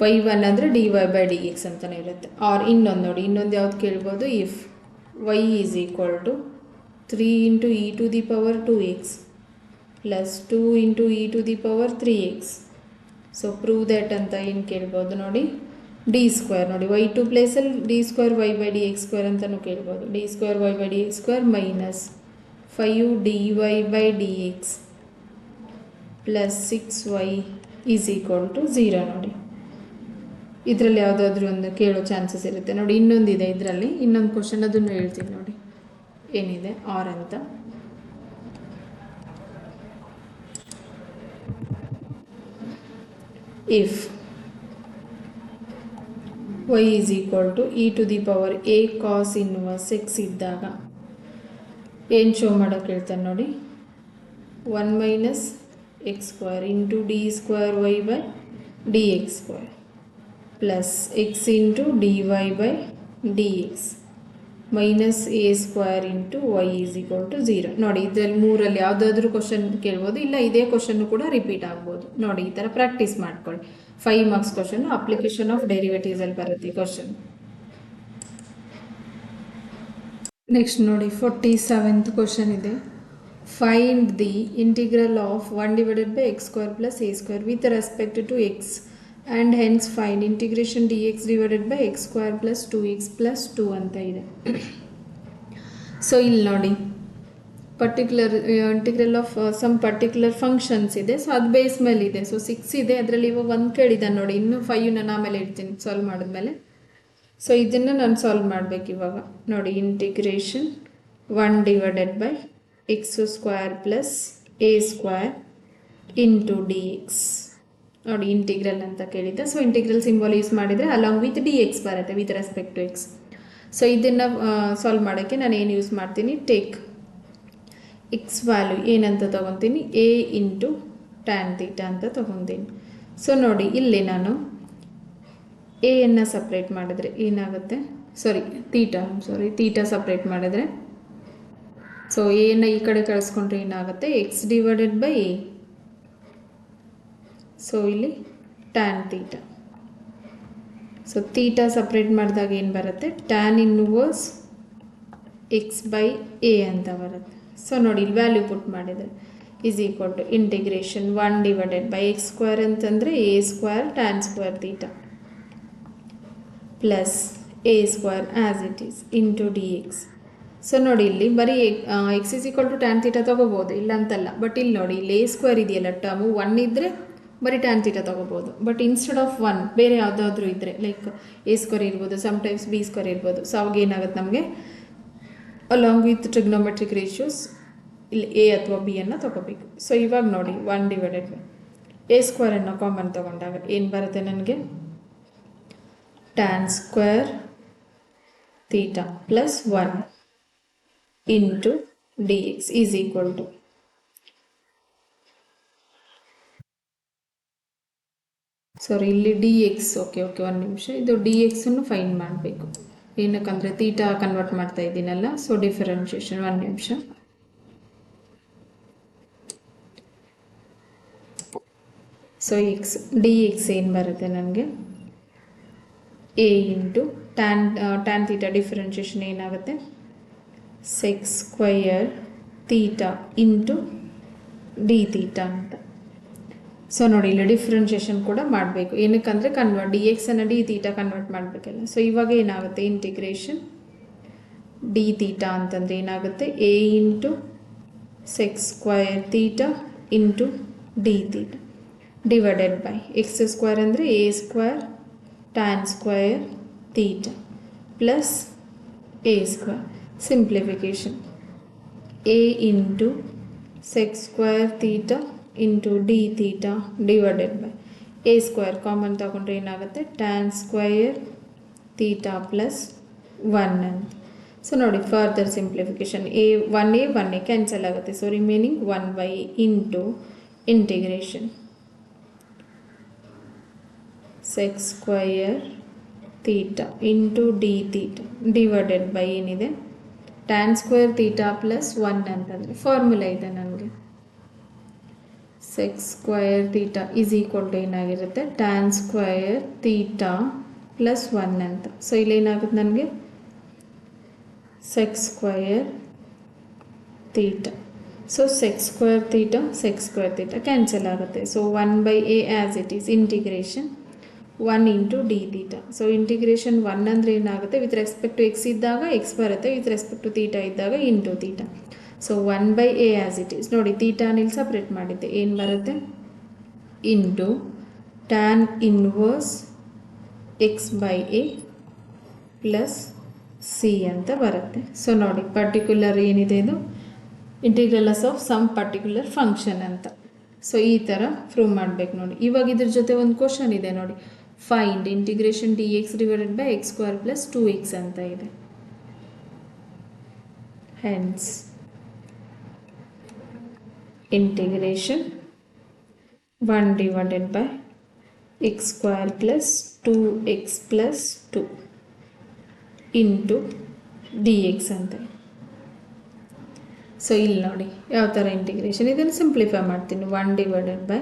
ವೈ ಒನ್ ಅಂದರೆ d Y by D x ಅಂತಲೇ ಇರುತ್ತೆ. ಆರ್ ಇನ್ನೊಂದು ನೋಡಿ ಇನ್ನೊಂದು ಯಾವ್ದು ಕೇಳ್ಬೋದು. If y is equal to 3 into E to the power 2x plus 2 into E to the power 3x. So prove that ಅಂತ ಏನು ಕೇಳ್ಬೋದು ನೋಡಿ. ಡಿ ಸ್ಕ್ವೇರ್ ನೋಡಿ ವೈ ಟು ಪ್ಲೇಸಲ್ಲಿ d square Y by D X square ಅಂತಲೂ ಕೇಳ್ಬೋದು. D square Y by D X square minus 5 d Y by D X plus 6y is equal to 0 ನೋಡಿ. ಇದರಲ್ಲಿ ಯಾವುದಾದ್ರೂ ಒಂದು ಕೇಳೋ ಚಾನ್ಸಸ್ ಇರುತ್ತೆ ನೋಡಿ. ಇನ್ನೊಂದಿದೆ ಇದರಲ್ಲಿ ಇನ್ನೊಂದು ಕ್ವಶನ್ ಅದನ್ನು ಹೇಳ್ತೀನಿ ನೋಡಿ ಏನಿದೆ ಆರ್ ಅಂತ. If y is equal to e to the power a cos inverse x ಇದ್ದಾಗ ಏನು ಶೋ ಮಾಡೋಕ್ಕೆ ಹೇಳ್ತಾನೆ ನೋಡಿ. 1 minus x square into d square y by dx square plus x into dy by dx minus A square into y is equal to 0. ನೋಡಿ ಇದರಲ್ಲಿ ಮೂರಲ್ಲಿ ಯಾವುದಾದ್ರೂ question ಕೇಳ್ಬೋದು, ಇಲ್ಲ ಇದೇ ಕ್ವಶನ್ನು ಕೂಡ ರಿಪೀಟ್ ಆಗ್ಬೋದು. ನೋಡಿ ಈ ಥರ ಪ್ರಾಕ್ಟೀಸ್ ಮಾಡ್ಕೊಳ್ಳಿ. 5 ಮಾರ್ಕ್ಸ್ ಕ್ವಶನ್, ಅಪ್ಲಿಕೇಶನ್ ಆಫ್ ಡೆರಿವೇಟಿವ್ಸಲ್ಲಿ ಬರುತ್ತೆ ಈ ಕ್ವಶನ್. ನೆಕ್ಸ್ಟ್ ನೋಡಿ 47th ಕ್ವಶನ್ ಇದೆ. Find the integral of 1 divided by X square plus A square with respect to x and hence find integration D X divided by X square plus 2x plus 2 ಅಂತ ಇದೆ. So ಇಲ್ಲಿ ನೋಡಿ particular integral of some particular functions ಇದೆ. So ಅದು base ಮೇಲೆ ಇದೆ. So 6 ಇದೆ, ಅದರಲ್ಲಿ ಇವಾಗ 1 ಕೇಳಿದ್ದಾನೆ ನೋಡಿ. ಇನ್ನೂ 5 ನಾನು ಆಮೇಲೆ ಇಡ್ತೀನಿ ಸಾಲ್ವ್ ಮಾಡಿದ್ಮೇಲೆ. ಸೊ ಇದನ್ನು ನಾನು ಸಾಲ್ವ್ ಮಾಡಬೇಕು ಇವಾಗ. ನೋಡಿ integration 1 divided by X square plus A square into D x. ನೋಡಿ ಇಂಟಿಗ್ರಲ್ ಅಂತ ಕೇಳಿದ್ದೆ. ಸೊ ಇಂಟಿಗ್ರಲ್ ಸಿಂಬಲ್ ಯೂಸ್ ಮಾಡಿದರೆ ಅಲಾಂಗ್ ವಿತ್ ಡಿ ಎಕ್ಸ್ ಬರುತ್ತೆ with respect to x. So ಇದನ್ನು ಸಾಲ್ವ್ ಮಾಡೋಕ್ಕೆ ನಾನು ಏನು ಯೂಸ್ ಮಾಡ್ತೀನಿ, ಟೇಕ್ ಎಕ್ಸ್ ವ್ಯಾಲ್ಯೂ ಏನಂತ ತೊಗೊತೀನಿ, ಎ ಇಂಟು ಟ್ಯಾನ್ ತೀಟಾ ಅಂತ ತೊಗೊತೀನಿ. ಸೊ ನೋಡಿ ಇಲ್ಲಿ ನಾನು ಎಯನ್ನು ಸಪ್ರೇಟ್ ಮಾಡಿದ್ರೆ ಏನಾಗುತ್ತೆ, ತೀಟಾ ಸಪ್ರೇಟ್ ಮಾಡಿದ್ರೆ ಸೊ ಎನ್ನು ಈ ಕಡೆ ಕಳಿಸ್ಕೊಂಡ್ರೆ ಏನಾಗುತ್ತೆ, X divided by A. So ಇಲ್ಲಿ tan theta. So theta separate ಮಾಡಿದಾಗ ಏನು ಬರುತ್ತೆ, tan inverse X by A ಅಂತ ಬರುತ್ತೆ. ಸೊ ನೋಡಿ ಇಲ್ಲಿ ವ್ಯಾಲ್ಯೂ ಪುಟ್ ಮಾಡಿದರೆ is equal to integration 1 divided by X square ಅಂತಂದರೆ A square tan square theta plus A square as it is into D X. So ನೋಡಿ ಇಲ್ಲಿ ಬರೀ X is equal to tan theta ತೊಗೋಬೋದು, ಇಲ್ಲ ಅಂತಲ್ಲ. But ಇಲ್ಲಿ ನೋಡಿ ಇಲ್ಲಿ ಎ ಸ್ಕ್ವೇರ್ ಇದೆಯಲ್ಲ ಟರ್ಮು 1 ಇದ್ದರೆ ಬರೀ ಟ್ಯಾನ್ ತೀಟಾ ತೊಗೋಬೋದು. ಬಟ್ ಇನ್ಸ್ಟೆಡ್ ಆಫ್ 1 ಬೇರೆ ಯಾವುದಾದ್ರೂ ಇದ್ದರೆ ಲೈಕ್ ಎ ಸ್ಕ್ವೇರ್ ಇರ್ಬೋದು, ಸಮ್ಟೈಮ್ಸ್ ಬಿ ಸ್ಕ್ವೇರ್ ಇರ್ಬೋದು. ಸೊ ಅವಾಗ ಏನಾಗುತ್ತೆ ನಮಗೆ ಅಲಾಂಗ್ ವಿತ್ ಟ್ರಿಗ್ನೋಮೆಟ್ರಿಕ್ ರೇಷಿಯೋಸ್ ಇಲ್ಲಿ ಎ ಅಥವಾ ಬಿ ಅನ್ನು ತೊಗೋಬೇಕು. ಸೊ ಇವಾಗ ನೋಡಿ 1 ಡಿವೈಡೆಡ್ ಬೈ ಎ ಸ್ಕ್ವೇರನ್ನು ಕಾಮನ್ ತೊಗೊಂಡಾಗ ಏನು ಬರುತ್ತೆ ನನಗೆ, tan square theta plus 1 into D x is equal to ಇಲ್ಲಿ ಡಿ ಎಕ್ಸ್. ಓಕೆ 1 ನಿಮಿಷ, ಇದು ಡಿ ಎಕ್ಸನ್ನು ಫೈಂಡ್ ಮಾಡಬೇಕು. ಏನಕ್ಕಂದರೆ ತೀಟಾ ಕನ್ವರ್ಟ್ ಮಾಡ್ತಾ ಇದ್ದೀನಲ್ಲ. ಸೊ ಡಿಫರೆನ್ಷಿಯೇಷನ್ 1 ನಿಮಿಷ. ಸೊ ಡಿ ಎಕ್ಸ್ ಏನು ಬರುತ್ತೆ ನನಗೆ, A into tan theta differentiation ಏನಾಗುತ್ತೆ, sec square theta into D theta ಅಂತ. ಸೊ ನೋಡಿ ಇಲ್ಲಿ ಡಿಫ್ರೆನ್ಷಿಯೇಷನ್ ಕೂಡ ಮಾಡಬೇಕು. ಏನಕ್ಕಂದರೆ ಡಿ ಎಕ್ಸನ್ನು ಡಿ ತೀಟಾ ಕನ್ವರ್ಟ್ ಮಾಡಬೇಕಲ್ಲ. ಸೊ ಇವಾಗ ಏನಾಗುತ್ತೆ, ಇಂಟಿಗ್ರೇಷನ್ ಡಿ ತೀಟಾ ಅಂತಂದರೆ ಏನಾಗುತ್ತೆ, A into sec square theta into D theta divided by X square ಅಂದರೆ A square tan square theta plus A square. Simplification A into sec square theta into D theta divided by A square common ತಗೊಂಡ್ರೆ ಏನಾಗುತ್ತೆ, tan square theta plus 1 ಅಂತ. So ನೋಡಿ further simplification A 1 cancel ಆಗುತ್ತೆ. So remaining 1 by into integration sec square theta into D theta divided by ಏನಿದೆ, tan square theta plus 1 ಅಂತಂದರೆ formula ಇದೆ ನನಗೆ, sec square theta is equal to ಏನಾಗಿರುತ್ತೆ, tan square theta plus 1 ಅಂತ. So ಇಲ್ಲಿ ಏನಾಗುತ್ತೆ ನನಗೆ, sec square theta. So sec square theta cancel ಆಗುತ್ತೆ. So 1 by A as it is integration 1 into D theta. So integration 1 ಅಂದರೆ ಏನಾಗುತ್ತೆ, with respect to x ಇದ್ದಾಗ x ಬರುತ್ತೆ, ವಿತ್ ರೆಸ್ಪೆಕ್ಟ್ ಟು ತೀಟಾ ಇದ್ದಾಗ into theta. So 1 by A as it is. ನೋಡಿ ತೀಟಾನ ಇಲ್ಲಿ separate ಮಾಡಿದ್ದೆ, ಏನು ಬರುತ್ತೆ, into tan inverse X by a plus C ಅಂತ ಬರುತ್ತೆ. ಸೊ ನೋಡಿ ಪರ್ಟಿಕ್ಯುಲರ್ ಏನಿದೆ ಇದು integrals of some particular function ಅಂತ. ಸೊ ಈ ಥರ ಪ್ರೂವ್ ಮಾಡಬೇಕು ನೋಡಿ. ಇವಾಗ ಇದ್ರ ಜೊತೆ ಒಂದು ಕ್ವಶನ್ ಇದೆ ನೋಡಿ, find integration D X divided by X square plus 2x ಅಂತ ಇದೆ. Hence integration 1 divided by x square plus 2x plus 2 into D X ಅಂತ. ಸೊ ಇಲ್ಲಿ ನೋಡಿ ಯಾವ ಥರ ಇಂಟಿಗ್ರೇಷನ್, ಇದನ್ನು ಸಿಂಪ್ಲಿಫೈ ಮಾಡ್ತೀನಿ. 1 ಡಿವೈಡೆಡ್ ಬೈ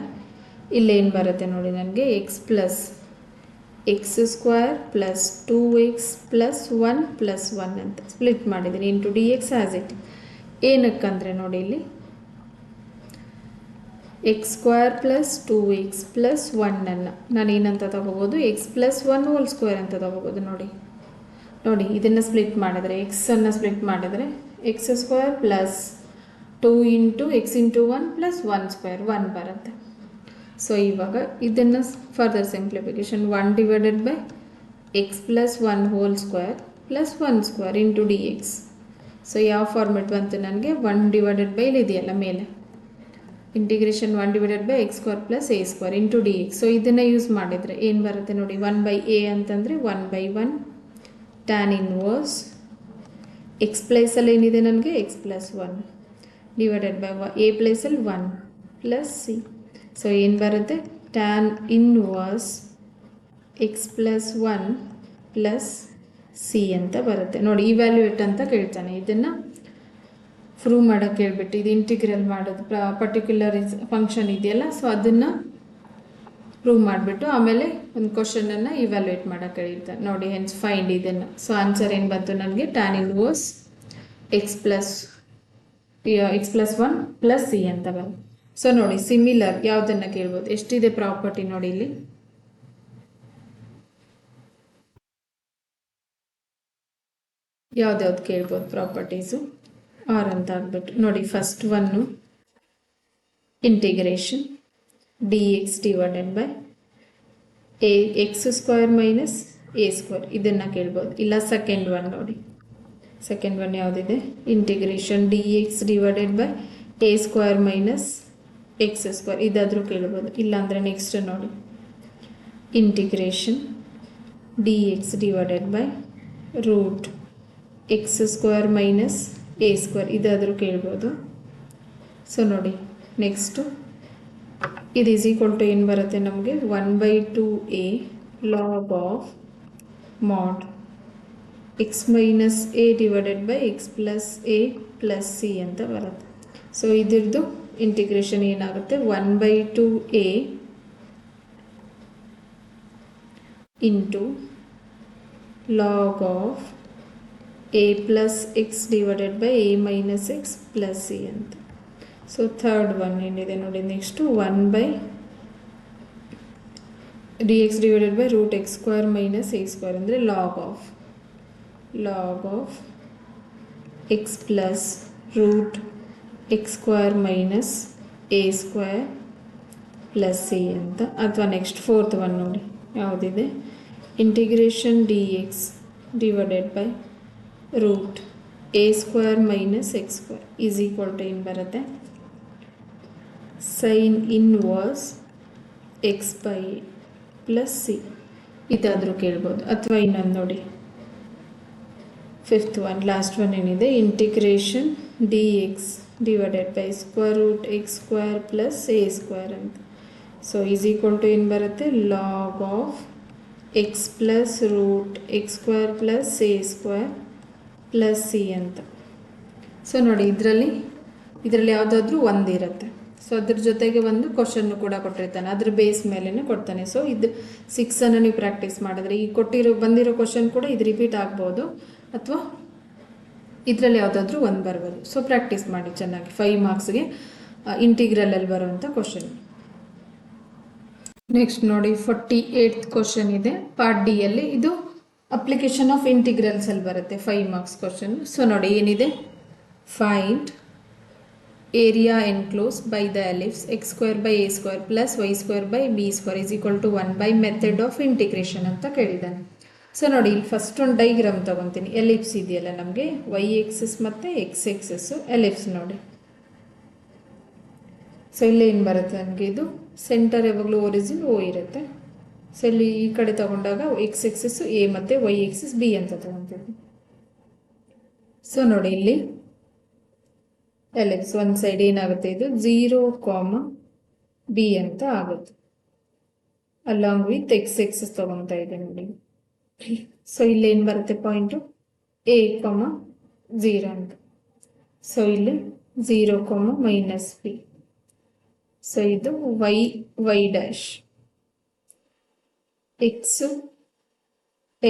ಇಲ್ಲೇನು ಬರುತ್ತೆ ನೋಡಿ ನನಗೆ X plus X square plus 2x plus 1 plus 1 ಅಂತ ಸ್ಪ್ಲಿಟ್ ಮಾಡಿದ್ದೀನಿ into D X as it. ಏನಕ್ಕಂದರೆ ನೋಡಿ ಇಲ್ಲಿ X square plus 2x plus 1ಅನ್ನು ನಾನು ಏನಂತ ತೊಗೋಬೋದು, ಎಕ್ಸ್ ಪ್ಲಸ್ 1 ಹೋಲ್ ಸ್ಕ್ವೇರ್ ಅಂತ ತೊಗೋಬೋದು. ನೋಡಿ ಇದನ್ನು ಸ್ಪ್ಲಿಟ್ ಮಾಡಿದರೆ, ಎಕ್ಸನ್ನು ಸ್ಪ್ಲಿಟ್ ಮಾಡಿದರೆ X square plus 2 into X into 1 plus 1 square 1 ಬರುತ್ತೆ. ಸೊ ಇವಾಗ ಇದನ್ನು further simplification 1 divided by X plus 1 whole square plus 1 square into D X. So ಯಾವ ಫಾರ್ಮೆಟ್ ಬಂತು ನನಗೆ, 1 ಡಿವೈಡೆಡ್ ಬೈ ಇದೆಯಲ್ಲ ಮೇಲೆ integration 1 divided by X square plus A square into D X. So ಇದನ್ನು use ಮಾಡಿದರೆ ಏನು ಬರುತ್ತೆ ನೋಡಿ, 1 ಬೈ ಎ ಅಂತಂದರೆ 1 ಬೈ 1 ಟ್ಯಾನ್ ಇನ್ವರ್ಸ್ ಎಕ್ಸ್ ಪ್ಲೇಸಲ್ಲಿ ಏನಿದೆ ನನಗೆ X plus 1 divided by A ಪ್ಲೇಸಲ್ಲಿ 1 ಪ್ಲಸ್ ಸಿ. ಸೊ ಏನು ಬರುತ್ತೆ, tan inverse X plus 1 plus C ಅಂತ ಬರುತ್ತೆ. ನೋಡಿ ಇವ್ಯಾಲ್ಯೂಯೇಟ್ ಅಂತ ಕೇಳ್ತಾನೆ, ಇದನ್ನು ಪ್ರೂವ್ ಮಾಡೋಕ್ಕೆ ಹೇಳ್ಬಿಟ್ಟು ಇದು ಇಂಟಿಗ್ರಲ್ ಮಾಡೋದು ಪರ್ಟಿಕ್ಯುಲರ್ ಫಂಕ್ಷನ್ ಇದೆಯಲ್ಲ, ಸೊ ಅದನ್ನು ಪ್ರೂವ್ ಮಾಡಿಬಿಟ್ಟು ಆಮೇಲೆ ಒಂದು ಕ್ವಶನನ್ನು ಇವ್ಯಾಲ್ಯೂಯೇಟ್ ಮಾಡೋಕ್ಕೆ ಹೇಳ್ತಾರೆ. ನೋಡಿ ಹೆನ್ಸ್ ಫೈಂಡ್ ಇದನ್ನು. ಸೊ ಆನ್ಸರ್ ಏನು ಬಂತು ನನಗೆ, tan inverse X plus 1 plus C ಅಂತ ಬಂತು. ಸೊ ನೋಡಿ ಸಿಮಿಲರ್ ಯಾವುದನ್ನು ಕೇಳ್ಬೋದು, ಎಷ್ಟಿದೆ ಪ್ರಾಪರ್ಟಿ ನೋಡಿ ಇಲ್ಲಿ, ಯಾವ್ದ್ಯಾವ್ದು ಕೇಳ್ಬೋದು ಪ್ರಾಪರ್ಟೀಸು ಆರ್ ಅಂತ ಆಗ್ಬಿಟ್ಟು ನೋಡಿ. First one integration D X divided by A X square minus A square ಇದನ್ನು ಕೇಳ್ಬೋದು. ಇಲ್ಲ ಸೆಕೆಂಡ್ ಒನ್ ನೋಡಿ, ಸೆಕೆಂಡ್ ಒನ್ ಯಾವುದಿದೆ, integration D X divided by A square minus X square ಇದಾದರೂ ಕೇಳ್ಬೋದು. ಇಲ್ಲಾಂದರೆ ನೆಕ್ಸ್ಟ್ ನೋಡಿ integration D X divided by root X square minus A square ಇದಾದರೂ ಕೇಳ್ಬೋದು. ಸೊ ನೋಡಿ ನೆಕ್ಸ್ಟು ಇದು ಈಸ್ ಈಕ್ವಲ್ ಟು ಏನು ಬರುತ್ತೆ ನಮಗೆ, 1/2a log of mod X minus A divided by X plus A plus C ಅಂತ ಬರುತ್ತೆ. ಸೊ ಇದ್ರದ್ದು ಇಂಟಿಗ್ರೇಷನ್ ಏನಾಗುತ್ತೆ, 1/2a into log of A plus X divided by A minus X plus C ಅಂತ. So third one ಏನಿದೆ ನೋಡಿ next 1 D X divided by root X square minus A square ಅಂದರೆ log of X plus root X square minus A square plus C ಅಂತ. ಅಥವಾ next fourth one ನೋಡಿ ಯಾವುದಿದೆ, integration D X divided by root A square minus X square is equal to ಏನು ಬರುತ್ತೆ, sine inverse X by plus C ಇದಾದರೂ ಕೇಳ್ಬೋದು. ಅಥವಾ ಇನ್ನೊಂದು ನೋಡಿ ಫಿಫ್ತ್ ಒನ್ ಲಾಸ್ಟ್ ಒನ್ ಏನಿದೆ, integration D X divided by square root X square plus A square ಅಂತ. So is equal to ಏನು ಬರುತ್ತೆ, log of X plus root X square plus A square plus C ಅಂತ. So ನೋಡಿ ಇದರಲ್ಲಿ ಯಾವುದಾದ್ರೂ ಒಂದು ಇರುತ್ತೆ. ಸೊ ಅದ್ರ ಜೊತೆಗೆ ಒಂದು ಕ್ವಶನ್ನು ಕೂಡ ಕೊಟ್ಟಿರ್ತಾನೆ, ಅದ್ರ ಬೇಸ್ ಮೇಲೇ ಕೊಡ್ತಾನೆ. ಸೊ ಇದು 6 ನೀವು ಪ್ರಾಕ್ಟೀಸ್ ಮಾಡಿದ್ರೆ ಈ ಬಂದಿರೋ ಕ್ವಶನ್ ಕೂಡ ಇದು ರಿಪೀಟ್ ಆಗ್ಬೋದು, ಅಥವಾ ಇದರಲ್ಲಿ ಯಾವುದಾದ್ರೂ ಒಂದು ಬರ್ಬೋದು. ಸೊ ಪ್ರಾಕ್ಟೀಸ್ ಮಾಡಿ ಚೆನ್ನಾಗಿ, 5 ಮಾರ್ಕ್ಸ್ಗೆ ಇಂಟಿಗ್ರಲಲ್ಲಿ ಬರುವಂಥ ಕ್ವಶನ್. ನೆಕ್ಸ್ಟ್ ನೋಡಿ 48th ಕ್ವಶನ್ ಇದೆ ಪಾರ್ಟ್ ಡಿ ಅಲ್ಲಿ. ಇದು ಅಪ್ಲಿಕೇಶನ್ ಆಫ್ ಇಂಟಿಗ್ರಲ್ಸ್ ಅಲ್ಲಿ ಬರುತ್ತೆ, 5 ಮಾರ್ಕ್ಸ್ ಕ್ವಶನ್. ಸೊ ನೋಡಿ ಏನಿದೆ, find area enclosed by the ellipse x square by A square plus y square by b square is equal to 1 by method of integration ಅಂತ ಕೇಳಿದ್ದಾನೆ. So ನೋಡಿ ಇಲ್ಲಿ first ಒಂದು diagram ತೊಗೊತೀನಿ. Ellipse ಇದೆಯಲ್ಲ ನಮಗೆ, Y excess ಮತ್ತು ಎಕ್ಸ್ ಎಕ್ಸಸ್ಸು ಎಲಿಪ್ಸ್ ನೋಡಿ. So ಇಲ್ಲಿ ಏನು ಬರುತ್ತೆ ನನಗೆ, ಇದು ಸೆಂಟರ್ ಯಾವಾಗಲೂ ಒರಿಜಿನ್ ಓ ಇರುತ್ತೆ. ಸೊ ಇಲ್ಲಿ ಈ ಕಡೆ ತಗೊಂಡಾಗ ಎಕ್ಸ್ ಎಕ್ಸಸ್ಸು ಎ ಮತ್ತು ವೈ ಎಕ್ಸಸ್ ಬಿ ಅಂತ ತಗೊತೀವಿ. ಸೊ ನೋಡಿ ಇಲ್ಲಿ ಎಲಿಪ್ಸ್ ಒಂದು ಸೈಡ್ ಏನಾಗುತ್ತೆ, ಇದು 0, ಬಿ ಅಂತ ಆಗುತ್ತೆ. ಅಲಾಂಗ್ ವಿತ್ ಎಕ್ಸ್ ಎಕ್ಸಸ್ ತಗೊತಾ ಇದೆ ನೋಡಿ. ಸೊ ಇಲ್ಲಿ ಏನು ಬರುತ್ತೆ ಪಾಯಿಂಟು ಎ ಕಾಮ 0 ಅಂತ. ಸೊ ಇಲ್ಲಿ 0 ಕಾಮ ಮೈನಸ್ ಬಿ. ಸೊ ಇದು y dash,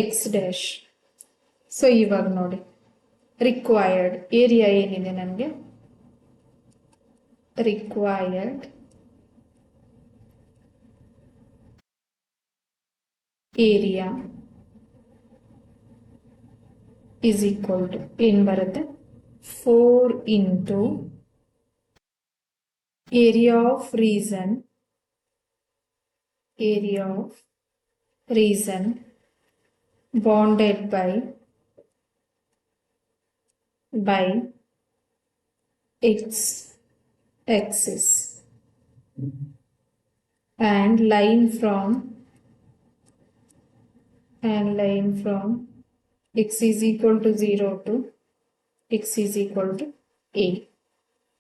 x dash. So ಇವಾಗ ನೋಡಿ ರಿಕ್ವೈರ್ಡ್ ಏರಿಯಾ ಏನಿದೆ ನನಗೆ, required area is equal to ಏನು ಬರುತ್ತೆ 4 into area of region bounded by x axis and line from x is equal to 0 to x is equal to a.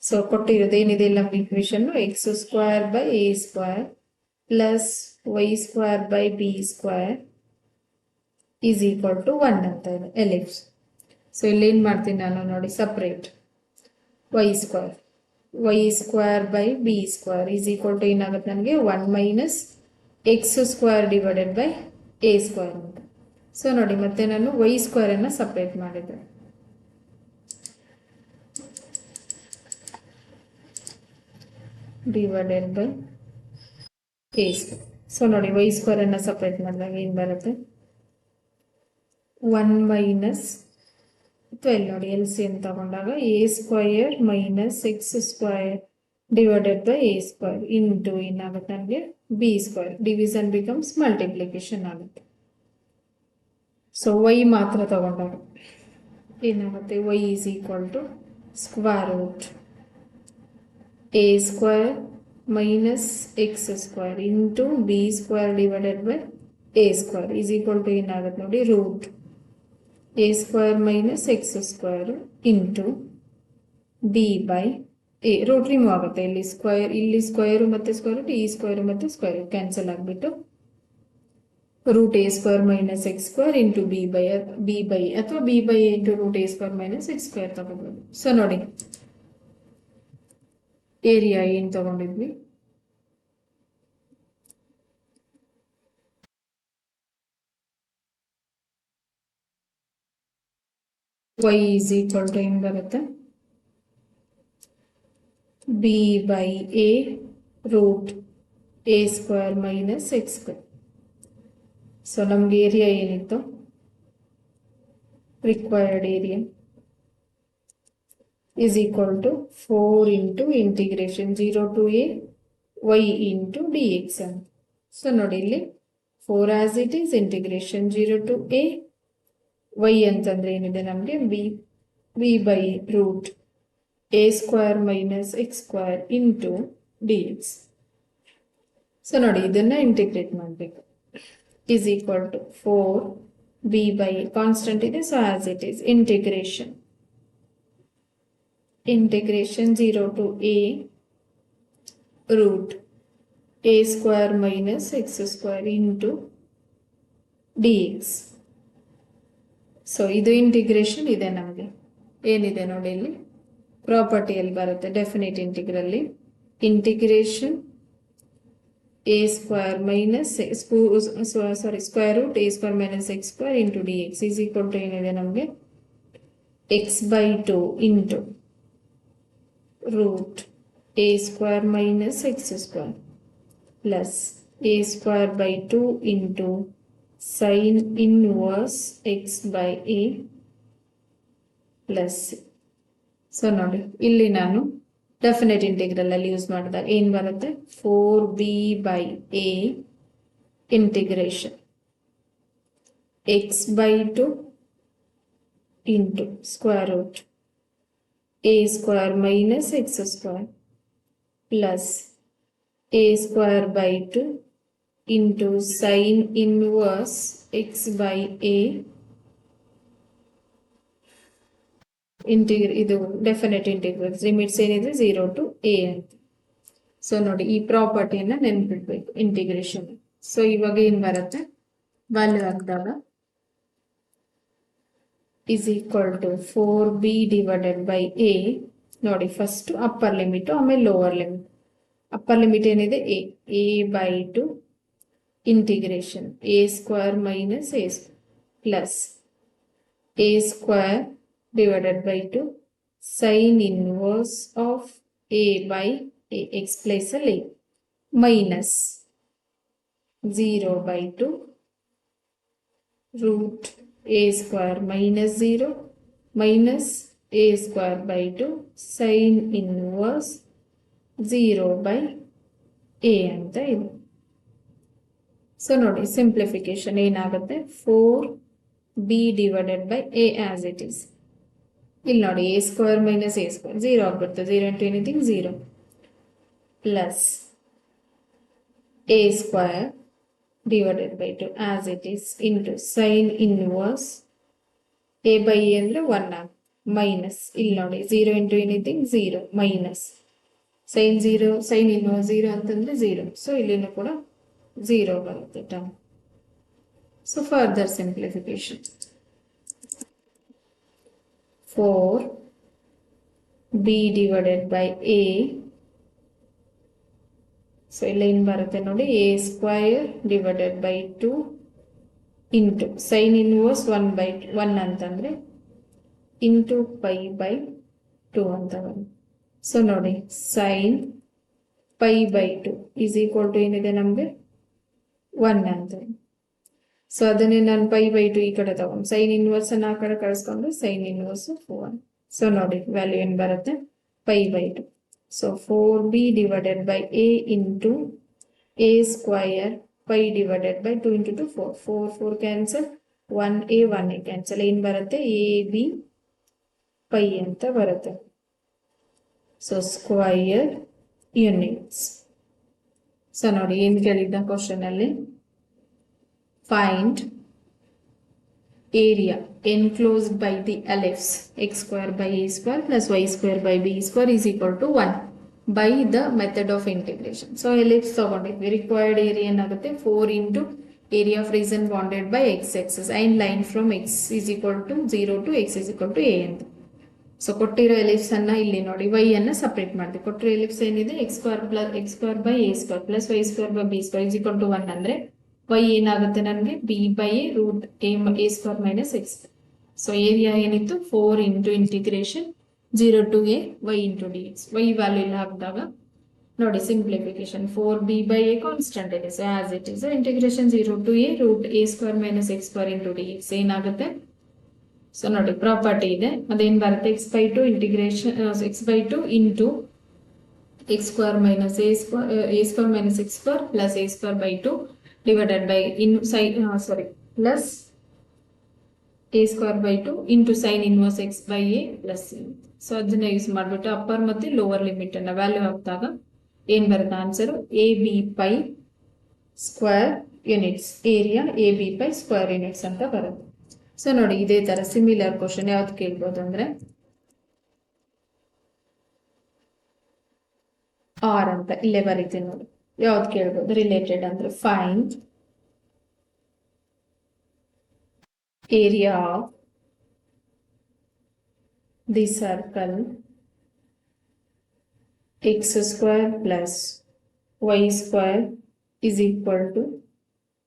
So ಕೊಟ್ಟಿರೋದು ಏನಿದೆ ನಮ್ಮ equation, x square by A square plus y square by b square is equal to 1 ಅಂತ ಇದೆ ellipse. So ಇಲ್ಲಿ ಏನು ಮಾಡ್ತೀನಿ ನಾನು ನೋಡಿ, separate y square by b square is equal to ಏನಾಗುತ್ತೆ ನನಗೆ 1 minus X square divided by A square ಅಂತ. ಸೊ ನೋಡಿ ಮತ್ತೆ ನಾನು ವೈ ಸ್ಕ್ವೇರ್ ಅನ್ನು ಸಪ್ರೇಟ್ ಮಾಡಿದ್ದೆ. Divided by A square. So ನೋಡಿ ವೈ ಸ್ಕ್ವೇರ್ ಅನ್ನು ಸಪ್ರೇಟ್ ಮಾಡಿದಾಗ ಏನು ಬರುತ್ತೆ 1 ಮೈನಸ್ 12 ನೋಡಿ ಎಲ್ ಸಿ ಎನ್ ತಗೊಂಡಾಗ a square minus x square divided by A square into ಏನಾಗುತ್ತೆ ನನಗೆ b square. Division becomes multiplication ಆಗುತ್ತೆ. ಸೊ ವೈ ಮಾತ್ರ ತಗೊಂಡಾಗ ಏನಾಗುತ್ತೆ Y is equal to square root A square minus X square into B square divided by A square is equal to ಏನಾಗುತ್ತೆ ನೋಡಿ root A square minus X square into B by A. Root remove ಆಗುತ್ತೆ, ಇಲ್ಲಿ square ಮತ್ತು square root, ಈ square ಮತ್ತು square cancel ಆಗಿಬಿಟ್ಟು root A square minus X square into B by ಅಥವಾ B by into root A square minus X square ತಗೋಬಹುದು. So ನೋಡಿ area ಏನು ತಗೊಂಡಿದ್ವಿ, y is equal to ಏನು ಬರುತ್ತೆ b by a root a square minus X square. So ನಮ್ಗೆ area ಏನಿತ್ತು, required area is equal to 4 into integration 0 to a y into dx ಅಂತ. So ನೋಡಿ ಇಲ್ಲಿ 4 as it is integration 0 to a y ಅಂತಂದ್ರೆ ಏನಿದೆ ನಮಗೆ b by root a square minus X square into dx. So ನೋಡಿ ಇದನ್ನ integrate ಮಾಡಬೇಕು. is equal to 4 b by constant ಇದೆ, so as it is integration 0 to a root a square minus x square into dx. So ಇದು integration ಇದೆ. ನಮಗೆ ಏನಿದೆ ನೋಡಿ ಇಲ್ಲಿ ಪ್ರಾಪರ್ಟಿಯಲ್ಲಿ ಬರುತ್ತೆ ಡೆಫಿನೆಟ್ ಇಂಟಿಗ್ರಲ್ಲಿ integration a square minus square root a square minus x square into dx is equal to ಏನಿದೆ ನಮಗೆ x by 2 into root a square minus x square plus a square by 2 into sin inverse x by a plus c. So ನೋಡಿ ಇಲ್ಲಿ ನಾನು definite integral ಅಲ್ಲಿ use ಮಾಡಿದಾಗ ಏನು ಬರುತ್ತೆ 4b by a integration x by 2 into square root a square minus x square plus a square by 2 into sin inverse x by a ಇದು definite integrals limits ಏನಿದೆ 0 to a ಅಂತ. So ನೋಡಿ ಈ ಪ್ರಾಪರ್ಟಿಯನ್ನ ನೆನ್ಪಿಡ್ಬೇಕು integration. So ಇವಾಗ ಏನ್ ಬರುತ್ತೆ, value ಹಾಕಿದಾಗ is equal to 4b divided by a. ನೋಡಿ ಫಸ್ಟ್ ಅಪ್ಪರ್ ಲಿಮಿಟ್ ಆಮೇಲೆ ಲೋವರ್ ಲಿಮಿಟ್. ಅಪ್ಪರ್ ಲಿಮಿಟ್ ಏನಿದೆ a by 2 integration a square minus a plus a square divided by 2 sine inverse of a by a, x place ಅಲ್ಲಿ minus 0 by 2 root a square minus 0 minus a square by 2 sin inverse 0 by a ಅಂತ ಇದೆ. So ನೋಡಿ simplification ಏನಾಗುತ್ತೆ, 4b divided by a as it is. ಇಲ್ಲಿ ನೋಡಿ a square minus a square 0 ಆಗ್ಬಿಡುತ್ತೆ, 0 into anything 0 plus a square divided by 2 as it is into sin inverse a by a ಅಂದ್ರೆ 1 minus ಇಲ್ಲಿ ನೋಡಿ 0 into anything 0 minus sin 0 sin inverse 0 ಅಂತಂದ್ರೆ 0. So ಇಲ್ಲಿನೂ ಕೂಡ 0 ಬರುತ್ತೆ term. So further simplification 4b divided by a. So ಇಲ್ಲಿ ಏನು ಬರುತ್ತೆ ನೋಡಿ, a square divided by 2 into sine inverse 1 ಅಂತಂದ್ರೆ ಇಂಟು ಪೈ ಬೈ 2 ಅಂತ ಬರುತ್ತೆ. ಸೊ ನೋಡಿ sine pi by 2 is equal to ಏನಿದೆ ನಮಗೆ 1 ಅಂತ. ಸೊ ಅದನ್ನೇ ನಾನು ಪೈ ಬೈ 2 ಈ ಕಡೆ ತಗೊಂಡು ಸೈನ್ ಇನ್ವರ್ಸ್ ಅನ್ನ ಆ ಕಡೆ ಕಳಿಸ್ಕೊಂಡು ಸೈನ್ ಇನ್ವರ್ಸ್ 1. ಸೊ ನೋಡಿ ವ್ಯಾಲ್ಯೂ ಏನು ಬರುತ್ತೆ, pi by 2. So 4b divided by a into a square pi divided by 2 into 2 4. 4 cancel, 1a 1a cancel. ಏನು ಬರುತ್ತೆ, ab pi ಅಂತ ಬರುತ್ತೆ. So square units. ಸೊ ನೋಡಿ ಏನು ಕೇಳಿದ್ದ ಕ್ವಶನ್ ಅಲ್ಲಿ, find area enclosed by the ellipse x square by a square plus y square by b square is equal to 1 by the method of integration. So ellipse ತಗೊಂಡಿದ್ವಿ, required area ಏನಾಗುತ್ತೆ 4 into area of region bounded by x axis and line from x is equal to 0 to x is equal to a ಅಂತ. So ಕೊಟ್ಟಿರೋ ellipse ಅನ್ನ ಇಲ್ಲಿ ನೋಡಿ y ಅನ್ನ separate ಮಾಡಿದೆ. ಕೊಟ್ಟಿರೋ ellipse ಏನಿದೆ x square by a square plus y square by b square is equal to 1 ಅಂದ್ರೆ y ಏನಾಗುತ್ತೆ ನನಗೆ b by a root a square minus x. So area ಏನಿತ್ತು 4 into integration 0 to a y into dx. y value ಇಲ್ಲಿ ಹಾಕಿದಾಗ ನೋಡಿ simplification 4b by a constant ಇದೆ, so as it is integration 0 to a root a square minus x square into dx ಏನಾಗುತ್ತೆ. So ನೋಡಿ property ಇದೆ, ಅದೇನ್ ಬರುತ್ತೆ x by 2 integration x by 2 into x square minus a square minus x square plus a square by 2 divided by plus a square by 2 into sin inverse x by a plus c. So ಅದನ್ನ use ಮಾಡಿಬಿಟ್ಟು upper ಮತ್ತೆ lower limit ಅನ್ನ value ಹಾಕಿದಾಗ ಏನ್ ಬರುತ್ತೆ answer, a b pi square units, area a b pi square units ಅಂತ ಬರುತ್ತೆ. So ನೋಡಿ ಇದೇ ತರ ಸಿಮಿಲರ್ ಕ್ವಶನ್ ಯಾವ್ದು ಕೇಳ್ಬೋದು ಅಂದ್ರೆ ಆರ್ ಅಂತ ಇಲ್ಲೇ ಬರೀತೀನಿ ನೋಡಿ, ಯಾವ್ದು ಕೇಳ್ಬೋದು ರಿಲೇಟೆಡ್ ಅಂದ್ರೆ find area of the circle x square plus y square is equal to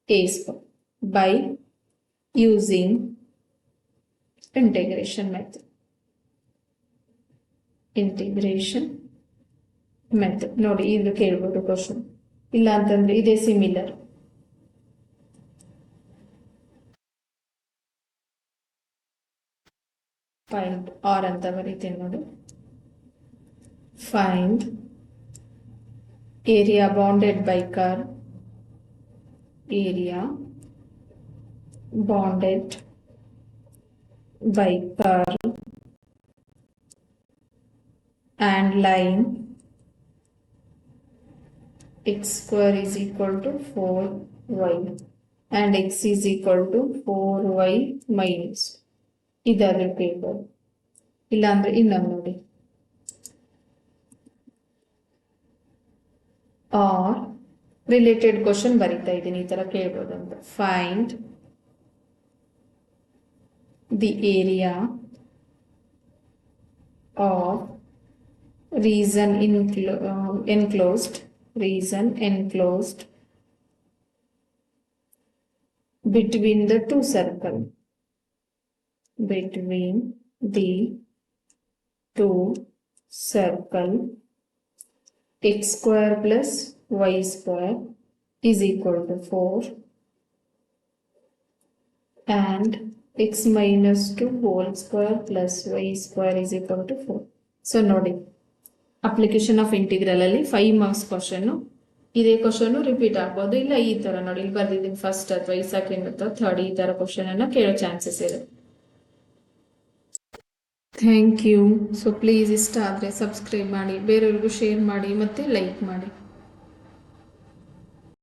a square by using integration method. ನೋಡಿ ಇದು ಕೇಳ್ಬೋದು ಕ್ವಶನ್, ಇಲ್ಲ ಅಂತಂದ್ರೆ ಇದೇ ಸಿಮಿಲರ್. ಫೈಂಡ್ ಆರ್ ಅಂತ ಬರೀತೀನಿ ನೋಡಿ, find area bonded by curve, area bonded by curve and line x square is equal to 4y and x is equal to 4y minus. ಇದಾದ್ರೆ ಕೇಳ್ಬೋದು, ಇಲ್ಲ ಅಂದ್ರೆ ಇನ್ನೊಂದು ನೋಡಿ ಆರ್ ರಿಲೇಟೆಡ್ ಕ್ವಶನ್ ಬರೀತಾ ಇದ್ದೀನಿ, ಈ ಥರ ಕೇಳ್ಬೋದು ಅಂತ. Find the area of reason enclosed between the two circle, between the two circle, x square plus y square is equal to 4 and x minus 2 whole square plus y square is equal to 4. So ನೋಡಿ, application of integral ಅಲ್ಲಿ 5 marks question, ಇದೇ question repeat ಆಗ್ಬೋದು, ಇಲ್ಲ ಈ ತರ ನೋಡಿ ಇಲ್ಲಿ ಬರ್ದಿದ್ದೀನಿ first ಅಥವಾ ಈ ಸೆಕೆಂಡ್ ಅಥವಾ ಥರ್ಡ್, ಈ ತರ ಕ್ವಶನ್ ಅನ್ನ ಕೇಳೋ ಚಾನ್ಸಸ್ ಇದೆ. Thank you. ಸೊ ಪ್ಲೀಸ್ ಇಷ್ಟ ಆದರೆ ಸಬ್ಸ್ಕ್ರೈಬ್ ಮಾಡಿ, ಬೇರೆಯವ್ರಿಗೂ ಶೇರ್ ಮಾಡಿ ಮತ್ತು ಲೈಕ್ ಮಾಡಿ.